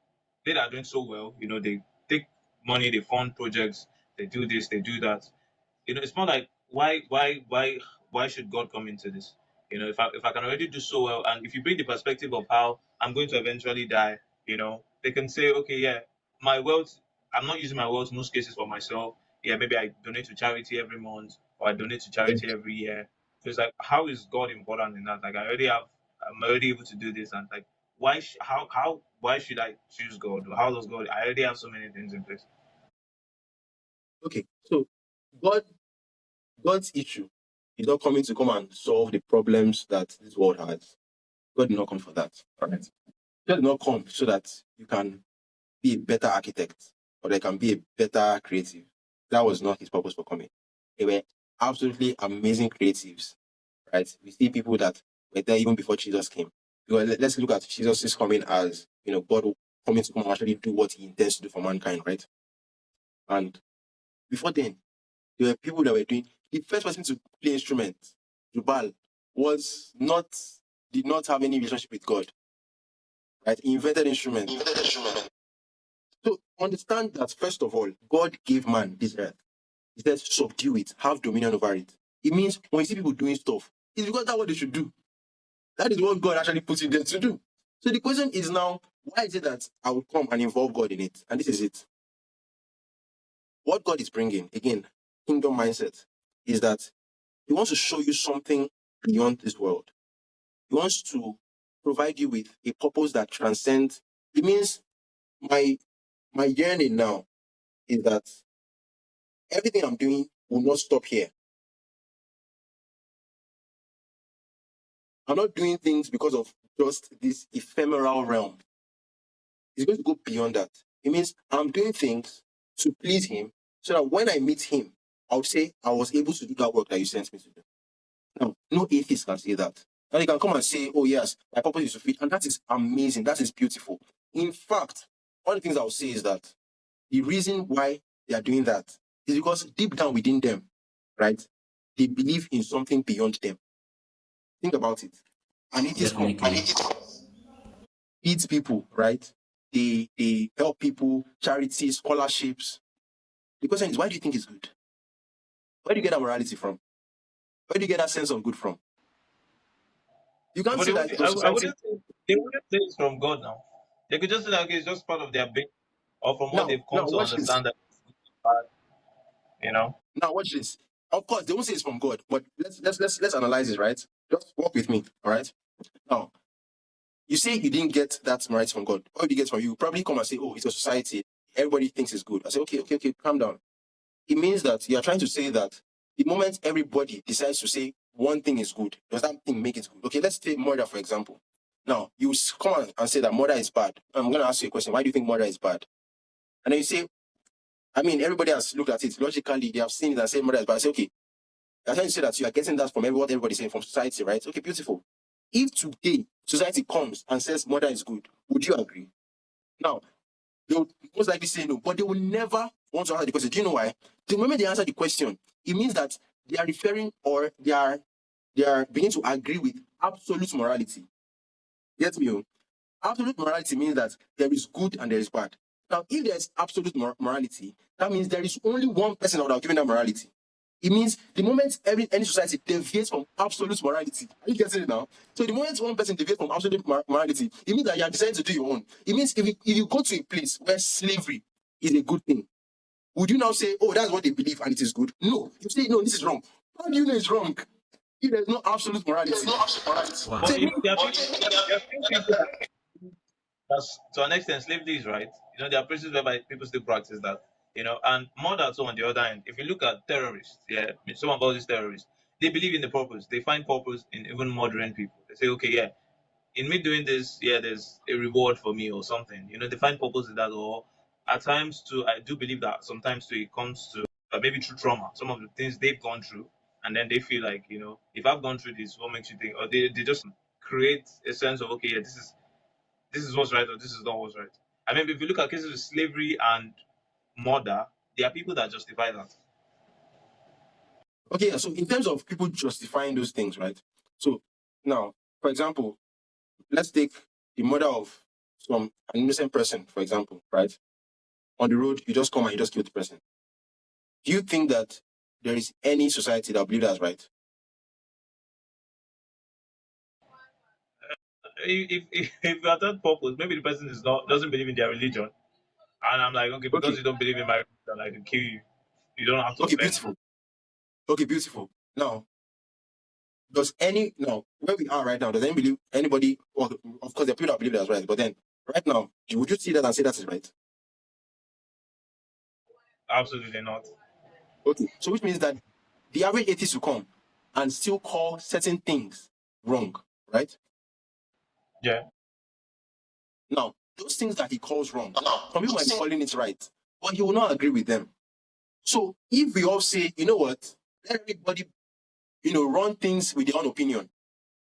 that are doing so well, they take money, they fund projects, they do this, they do that. It's more like, why should God come into this? If I can already do so well, and if you bring the perspective of how I'm going to eventually die, they can say, okay, yeah, my wealth, I'm not using my wealth in most cases for myself. Yeah, maybe I donate to charity every month, or I donate to charity every year. So it's like, how is God important in that? Like, I'm already able to do this, and like, why should I choose God? Or how does God? I already have so many things in place. okay. So God God's issue is not coming to come and solve the problems that this world has. God did not come for that. All right. God did not come so that you can be a better architect or they can be a better creative. That was not his purpose for coming. They were absolutely amazing creatives, right? We see people that were there even before Jesus came. Let's look at Jesus' coming as, God coming to come and actually do what he intends to do for mankind, right? And before then, there were people that were doing, the first person to play instruments, Jubal, did not have any relationship with God, right? He invented instruments. So understand that, first of all, God gave man this earth. He says, subdue it, have dominion over it. It means when you see people doing stuff, it's because that's what they should do. That is what God actually puts in them to do. So the question is now, why is it that I will come and involve God in it? And this is it. What God is bringing, again, kingdom mindset, is that He wants to show you something beyond this world. He wants to provide you with a purpose that transcends. It means my yearning now is that everything I'm doing will not stop here. I'm not doing things because of just this ephemeral realm. It's going to go beyond that. It means I'm doing things to please him so that when I meet him, I would say I was able to do that work that you sent me to do. Now, no atheist can say that. Now they can come and say, oh yes, my purpose is to feed. And that is amazing. That is beautiful. In fact, one of the things I would say is that the reason why they are doing that is because deep down within them, right, they believe in something beyond them. Think about it. And it is Definitely. feeds people, right? They help people, charities, scholarships. The question is, why do you think it's good? Where do you get that morality from? Where do you get that sense of good from? You can't But say they that wouldn't, your I society. wouldn't say, they wouldn't say it's from God now. They could just say that okay, it's just part of their bit, or from what Now, they've come to watch this. understand that it's bad, you know. Now watch this. Of course, they won't say it's from God, but let's analyze it, right? Just walk with me, all right? Now, you say you didn't get that morality from God. What did you get from you? You probably come and say, oh, it's a society. Everybody thinks it's good. I say, okay, calm down. It means that you are trying to say that the moment everybody decides to say one thing is good, does that thing make it good? Okay, let's take murder, for example. Now, you come and say that murder is bad. I'm going to ask you a question. Why do you think murder is bad? And then you say, I mean, everybody has looked at it. Logically, they have seen it and said murder is bad. I say, okay, you're trying to say that you are getting that from what everybody's saying from society, right? Okay, beautiful. If today society comes and says murder is good, would you agree? Now, they will most likely say no, but they will never want to answer the question. Do you know why? The moment they answer the question, it means that they are referring or they are beginning to agree with absolute morality. Get me? Absolute morality means that there is good and there is bad. Now, if there is absolute morality, that means there is only one person that would have given that morality. It means the moment any society deviates from absolute morality, are you getting it now? So the moment one person deviates from absolute morality, it means that you are deciding to do your own. It means if you go to a place where slavery is a good thing, would you now say, oh, that's what they believe and it is good? No. You say, no, this is wrong. How do you know it's wrong? If there's no absolute morality. Wow. But Say, if there are few people that that's to an extent slavery is right. You know, there are places whereby people still practice that. You know, and more than so on the other end, if you look at terrorists, yeah, someone calls this terrorists, they believe in the purpose. They find purpose in even murdering people. They say, okay, yeah, in me doing this, yeah, there's a reward for me or something. You know, they find purpose in that. Or at times too, I do believe that sometimes too, it comes to maybe through trauma, some of the things they've gone through, and then they feel like, you know, if I've gone through this, what makes you think? Or they just create a sense of okay, yeah, this is what's right or this is not what's right. I mean, if you look at cases of slavery and murder, there are people that justify that. okay, so in terms of people justifying those things, right? So now, for example, let's take the murder of an innocent person, for example, right? On the road, you just come and you just kill the person. Do you think that there is any society that believes that's right? If you are that purpose, maybe the person is not doesn't believe in their religion, and I'm like, okay, because Okay, you don't believe in my religion, I can kill you. You don't have to okay, offend me. beautiful. Okay, beautiful. Now, where we are right now, does anybody, well, of course, there are people that believe that's right, but then right now, would you see that and say that is right? Absolutely not. Okay, so which means that the average atheist will come and still call certain things wrong, right? Yeah. Now, those things that he calls wrong, some people might be calling it right, but he will not agree with them. So if we all say, you know what, let everybody, run things with their own opinion,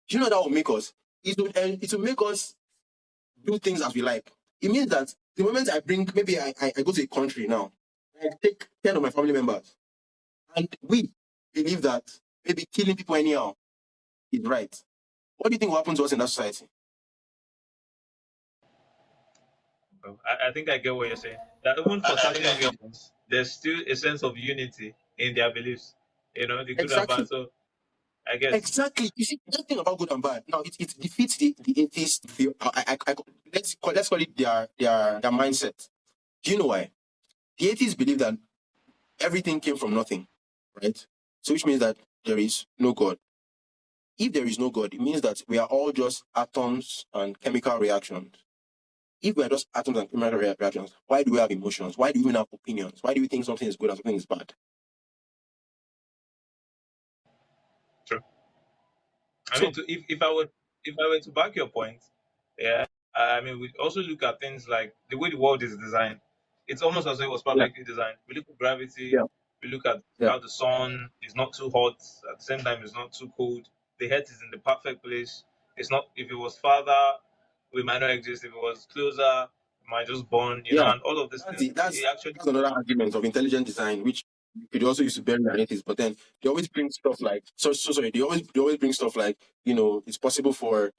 do you know that will make us? It will make us do things as we like. It means that the moment I bring, maybe I go to a country now, I take 10 of my family members, and we believe that maybe killing people anyhow is right. What do you think will happen to us in that society? I think I get what you're saying. That even for certain regions, there's still a sense of unity in their beliefs. You know, the good and bad. Exactly. So I guess Exactly. You see, that thing about good and bad. Now, it defeats the atheist view. Let's call it their mindset. Do you know why? The atheists believe that everything came from nothing, right? So which means that there is no God. If there is no God, it means that we are all just atoms and chemical reactions. If we are just atoms and chemical reactions, why do we have emotions? Why do we even have opinions? Why do we think something is good and something is bad? True. I mean, So, if I were to back your point, yeah, I mean, we also look at things like the way the world is designed. It's almost as though it was yeah, perfectly designed. We look at gravity. yeah, We look at yeah, how the sun is not too hot at the same time. It's not too cold. The earth is in the perfect place. It's not. If it was farther, we might not exist. If it was closer, we might just burn. yeah. And all of these That's things. the, It that's actually. that's another argument of intelligent design, which you could also use to bury analytics. But then they always bring stuff like so sorry. They always bring stuff like it's possible for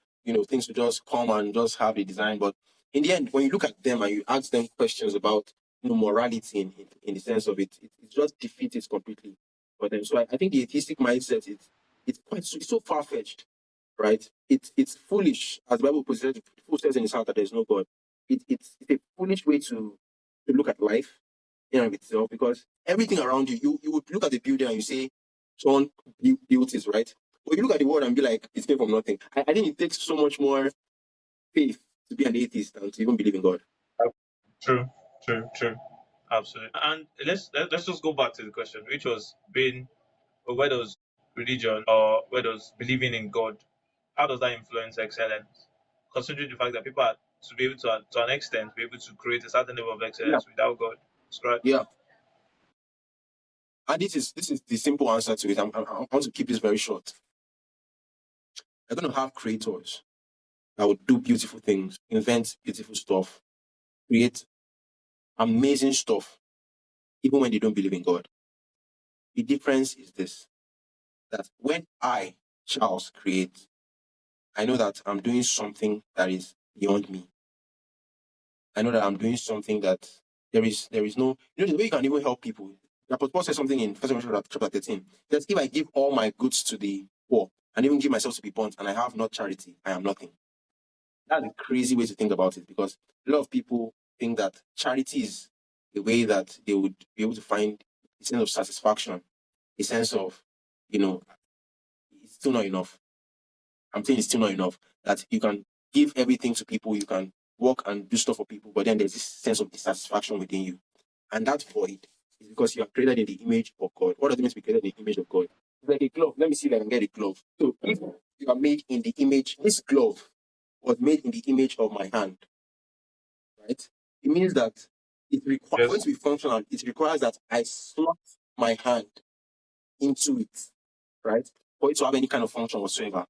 things to just come and just have a design. But in the end, when you look at them and you ask them questions about morality in the sense of it just defeats it completely. But then so I think the atheistic mindset it's so far fetched, right? It's foolish, as the Bible says, fool says in his heart that there's no God. It's a foolish way to look at life in and of itself, because everything around you would look at the building and you say someone built it, right? But you look at the world and be like, it came from nothing. I think it takes so much more faith to be an atheist than to even believe in God. True. True. True. Absolutely. And let's just go back to the question, which was being, or where does religion or where does believing in God, how does that influence excellence? Considering the fact that people are to be able to an extent, be able to create a certain level of Yeah, excellence without God. Scratch. yeah. And this is the simple answer to it. I want to keep this very short. You're going to have creators that would do beautiful things, invent beautiful stuff, create amazing stuff, even when they don't believe in God. The difference is this: that when I, Charles, create, I know that I'm doing something that is beyond me. I know that I'm doing something that there is no, the way you can even help people. The Apostle Paul says something in First Corinthians chapter 13. That if I give all my goods to the poor and even give myself to be burnt and I have not charity, I am nothing. That's a crazy way to think about it, because a lot of people think that charity is a way that they would be able to find a sense of satisfaction, a sense of, you know, it's still not enough. I'm saying it's still not enough. That you can give everything to people, you can work and do stuff for people, but then there's this sense of dissatisfaction within you. And that void is because you are created in the image of God. What does it mean to be created in the image of God? It's like a glove. Let me see if I can get a glove. So if you are made in the image, this glove was made in the image of my hand, right? It means that for it Yes. to be functional, it requires that I slot my hand into it, right? For it to have any kind of function whatsoever.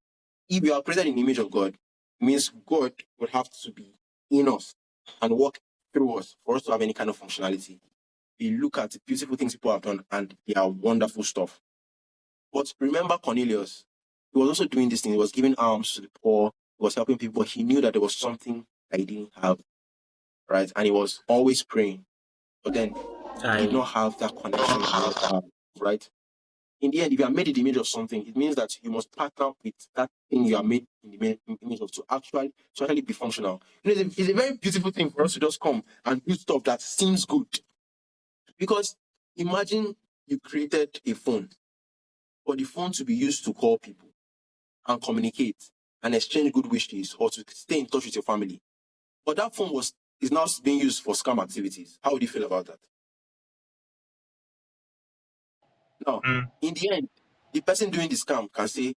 If we are created in the image of God, it means God would have to be in us and work through us for us to have any kind of functionality. We look at the beautiful things people have done and they are wonderful stuff. But remember Cornelius, he was also doing this thing. He was giving alms to the poor, he was helping people, but he knew that there was something that he didn't have, right? And he was always praying, but then he did I not have that connection that he wanted to have, right? In the end, if you are made in the image of something, it means that you must partner with that thing you are made in the image of to actually be functional. It's a very beautiful thing for us to just come and do stuff that seems good. Because imagine you created a phone, for the phone to be used to call people and communicate and exchange good wishes or to stay in touch with your family. But that phone is now being used for scam activities. How would you feel about that? Now, Mm. in the end, the person doing the scam can say,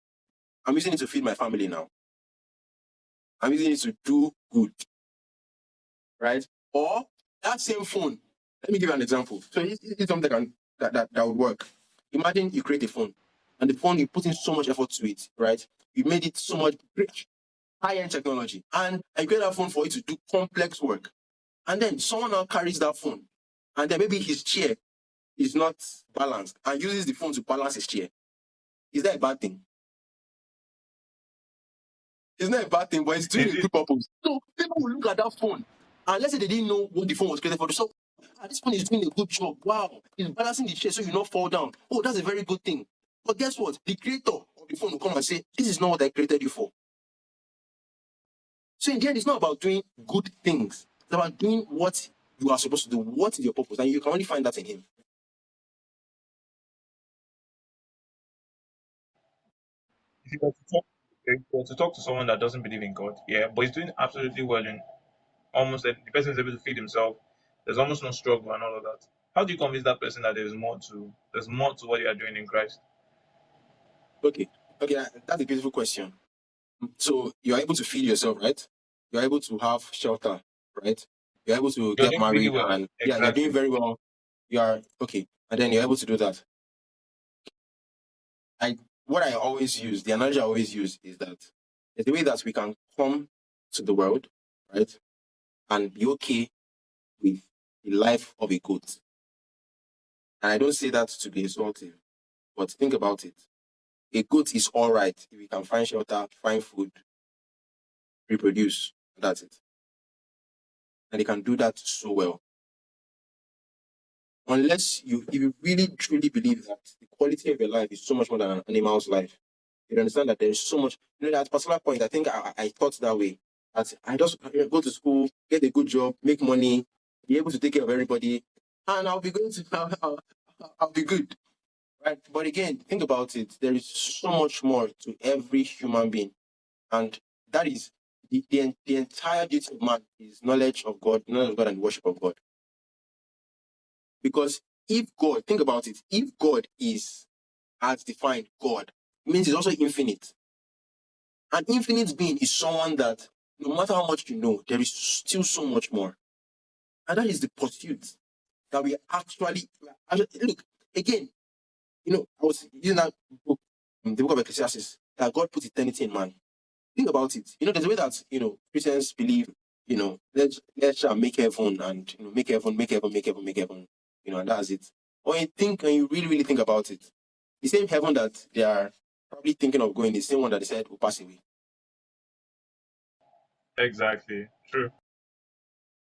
I'm using it to feed my family now. I'm using it to do good, right? Or that same phone. Let me give you an example. So it's something that would work. Imagine you create a phone, and the phone you put in so much effort to it, right? You made it so much great, high-end technology, and I create that phone for it to do complex work. And then someone now carries that phone, and then maybe his chair is not balanced and uses the phone to balance his chair. Is that a bad thing? It's not a bad thing, but it's doing Is a it? good purpose. So people will look at that phone, and let's say they didn't know what the phone was created for. So this phone is doing a good job. Wow, it's balancing the chair so you not fall down. Oh, that's a very good thing. But guess what? The creator of the phone will come and say, this is not what I created you for. So in the end, it's not about doing good things. It's about doing what you are supposed to do. What is your purpose? And you can only find that in him. if you were to talk, if you were to talk to someone that doesn't believe in God, yeah, but he's doing absolutely well in almost the person is able to feed himself. There's almost no struggle and all of that. How do you convince that person that there's more to what you are doing in Christ? Okay, okay, that's a beautiful question. So you're able to feed yourself, right? You're able to have shelter, right? You're able to You're get doing really married, well. and yeah, you're doing Exactly. very well. You are okay, and then you're able to do that. I what I always use, the analogy I always use is that there's the way that we can come to the world, right, and be okay with the life of a goat. And I don't say that to be insulting, but think about it. A goat is all right if you can find shelter, find food, reproduce. That's it. And they can do that so well. Unless if you really truly believe that the quality of your life is so much more than an animal's life, you understand that there is so much. You know, at a particular point, I think I thought that way. That I just go to school, get a good job, make money, be able to take care of everybody, and I'll be going to I'll be good. Right. But again, think about it. There is so much more to every human being. And that is the entire duty of man is knowledge of God and worship of God. Because if God, think about it, if God is as defined God, it means he's also infinite. An infinite being is someone that no matter how much you know, there is still so much more. And that is the pursuit that we actually look again. You know, I was using that book, the book of Ecclesiastes, that God put eternity in man. Think about it. You know, there's a way that Christians believe. Let's make heaven and make heaven, make heaven, make heaven, make heaven. And that's it. Or you think and you really, really think about it, the same heaven that they are probably thinking of going, the same one that they said will pass away. Exactly. True.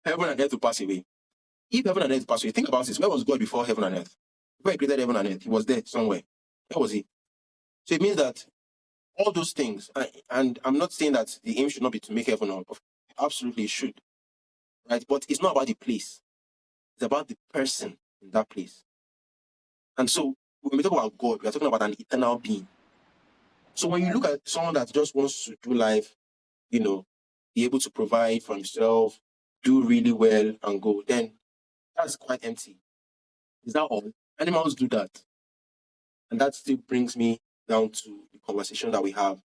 Heaven and earth will pass away. If heaven and earth pass away, think about this. Where was God before heaven and earth? Before he created heaven and earth, he was there somewhere. Where was he? So it means that all those things, and I'm not saying that the aim should not be to make heaven or absolutely it should, right? But it's not about the place. It's about the person in that place. And so when we talk about God, we are talking about an eternal being. So when you look at someone that just wants to do life, be able to provide for himself, do really well and go, then that's quite empty. Is that all? Animals do that. And that still brings me down to the conversation that we have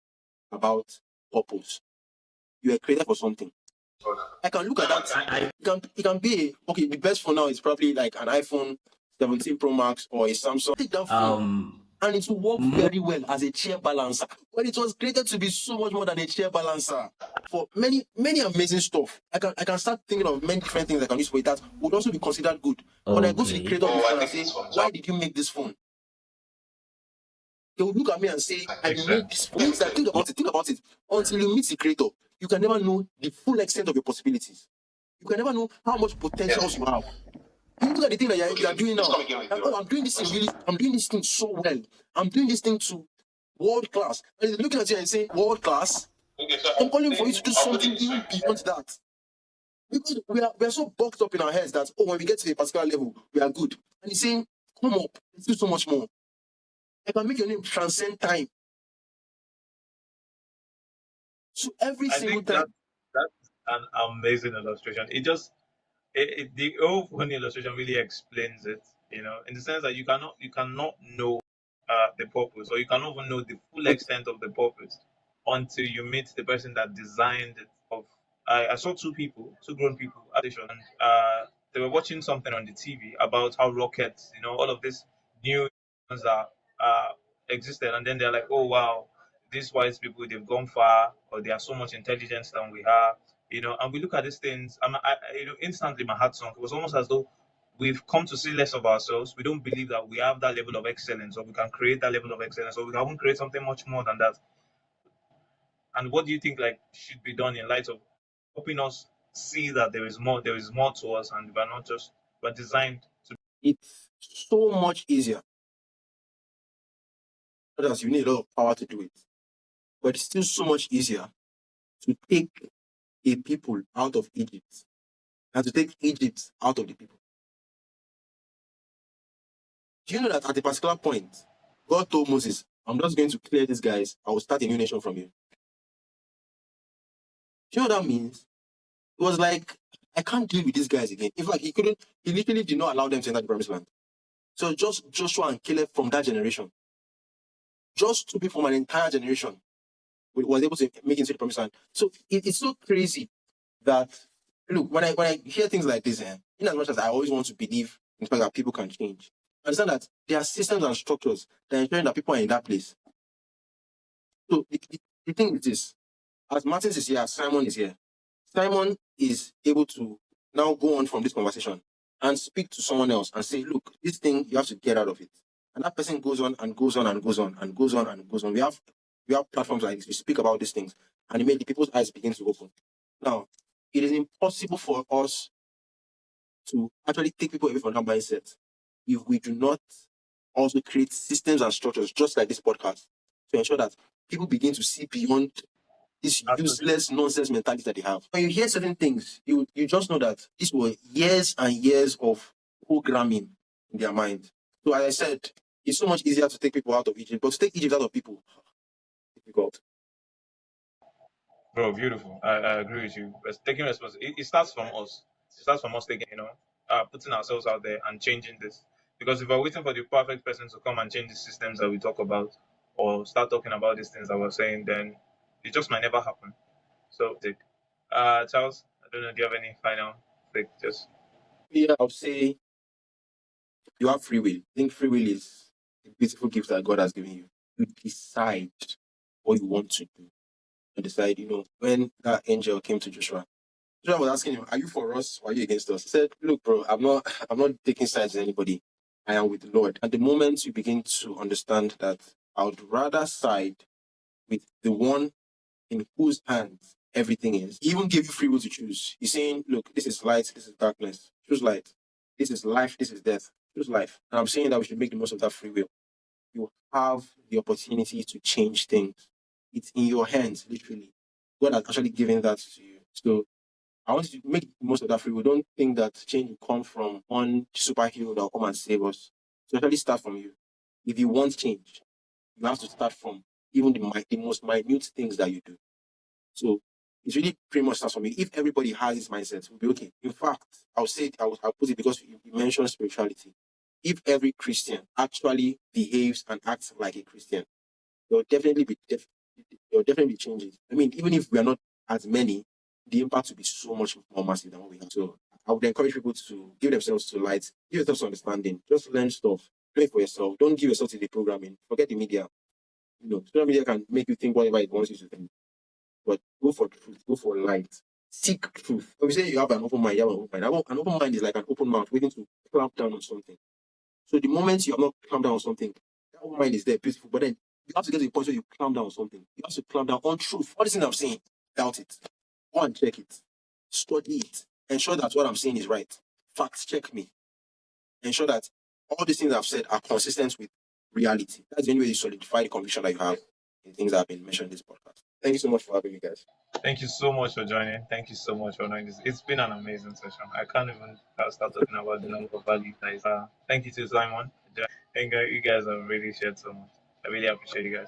about purpose. You are created for something. I can look at that. It can be okay. The best phone now is probably like an iPhone 17 Pro Max or a Samsung. Take that phone and it will work very well as a chair balancer. But it was created to be so much more than a chair balancer for many, many amazing stuff. I can start thinking of many different things I can use for it that would also be considered good. When I go to the creator of the phone and say, why did you make this phone? They will look at me and say, I made this phone. Means that think about it. Until you meet the creator, you can never know the full extent of your possibilities. You can never know how much potentials you have. You look at the thing that you're doing now. I'm doing this thing I'm doing this thing so well. I'm doing this thing to world class. And he's looking at you and saying, world class? I'm calling for you to do something even beyond that. Because we are so boxed up in our heads that, when we get to a particular level, we are good. And he's saying, come up, let's do so much more. I can make your name transcend time. So every I single think time. that's an amazing illustration. The whole funny illustration really explains it, in the sense that you cannot know the purpose, or you cannot even know the full Okay. extent of the purpose until you meet the person that designed it. I saw two grown people at the station, and they were watching something on the TV about how rockets, all of these new ones that existed, and then they're like, oh wow, these wise people, they've gone far, or they are so much intelligence than we are, and we look at these things, instantly my heart sunk. It was almost as though we've come to see less of ourselves. We don't believe that we have that level of excellence, or we can create that level of excellence, or we can even create something much more than that. And what do you think should be done in light of helping us see that there is more to us, and we're not just we're designed to. It's so much easier. Others, you need a lot of power to do it. But it's still so much easier to take a people out of Egypt and to take Egypt out of the people. Do you know that at a particular point, God told Moses, I'm just going to clear these guys. I will start a new nation from you. Do you know what that means? It was like, I can't deal with these guys again. In fact, he literally did not allow them to enter the promised land. So just Joshua and Caleb from that generation, just two people from an entire generation was able to make it into the promised land. So it's so crazy that, look, when I hear things like this, in as much as I always want to believe in the fact that people can change, I understand that there are systems and structures that are ensuring that people are in that place. So the thing is this, as Martin is here, as Simon is here, Simon is able to now go on from this conversation and speak to someone else and say, look, this thing, you have to get out of it. And that person goes on and goes on and goes on and goes on and goes on. We have platforms like this. We speak about these things and it made the people's eyes begin to open. Now, it is impossible for us to actually take people away from that mindset if we do not also create systems and structures just like this podcast to ensure that people begin to see beyond this useless nonsense mentality that they have. When you hear certain things, you just know that these were years and years of programming in their mind. So as I said, it's so much easier to take people out of Egypt, but to take Egypt out of people, difficult. Bro, beautiful. I agree with you. But taking responsibility, it starts from us. It starts from us taking, putting ourselves out there and changing this. Because if we're waiting for the perfect person to come and change the systems that we talk about, or start talking about these things that we're saying, then it just might never happen. So, Charles, I don't know, do you have any final, just Yeah, I'll say you have free will. I think free will is a beautiful gift that God has given you. You decide what you want to do. You decide, when that angel came to Joshua, Joshua was asking him, are you for us or are you against us? He said, look, bro, I'm not taking sides with anybody. I am with the Lord. At the moment you begin to understand that I would rather side with the one in whose hands everything is. He even gave you free will to choose. He's saying, look, this is light, this is darkness. Choose light. This is life, this is death. Choose life. And I'm saying that we should make the most of that free will. You have the opportunity to change things. It's in your hands, literally. God has actually given that to you. So I want you to make the most of that free will. Don't think that change will come from one superhero that will come and save us. So actually start from you. If you want change, you have to start from even the most minute things that you do. So it's really pretty much starts from you. If everybody has this mindset, we'll be okay. In fact, I'll put it because you mentioned spirituality. If every Christian actually behaves and acts like a Christian, there'll definitely be changes. I mean, even if we are not as many, the impact will be so much more massive than what we have. So I would encourage people to give themselves to light, give yourself to understanding, just learn stuff, play for yourself. Don't give yourself to the programming. Forget the media. Social media can make you think whatever it wants you to think. But go for truth, go for light. Seek truth. When we say you have an open mind, you have an open mind. An open mind is like an open mouth waiting to clamp down on something. So the moment you have not clamped down on something, that open mind is there, beautiful. But then you have to get to the point where you clamp down on something. You have to clamp down on truth. All this thing I'm saying, doubt it. Go and check it. Study it. Ensure that what I'm saying is right. Fact check me. Ensure that all these things I've said are consistent with reality. That's the only way you solidify the conviction that you have in things that have been mentioned in this podcast. Thank you so much for having me, guys. thank you so much for joining. Thank you so much for knowing this. It's been an amazing session. I can't even start talking about the number of value guys. Thank you to Simon. And you guys have really shared so much. I really appreciate you guys.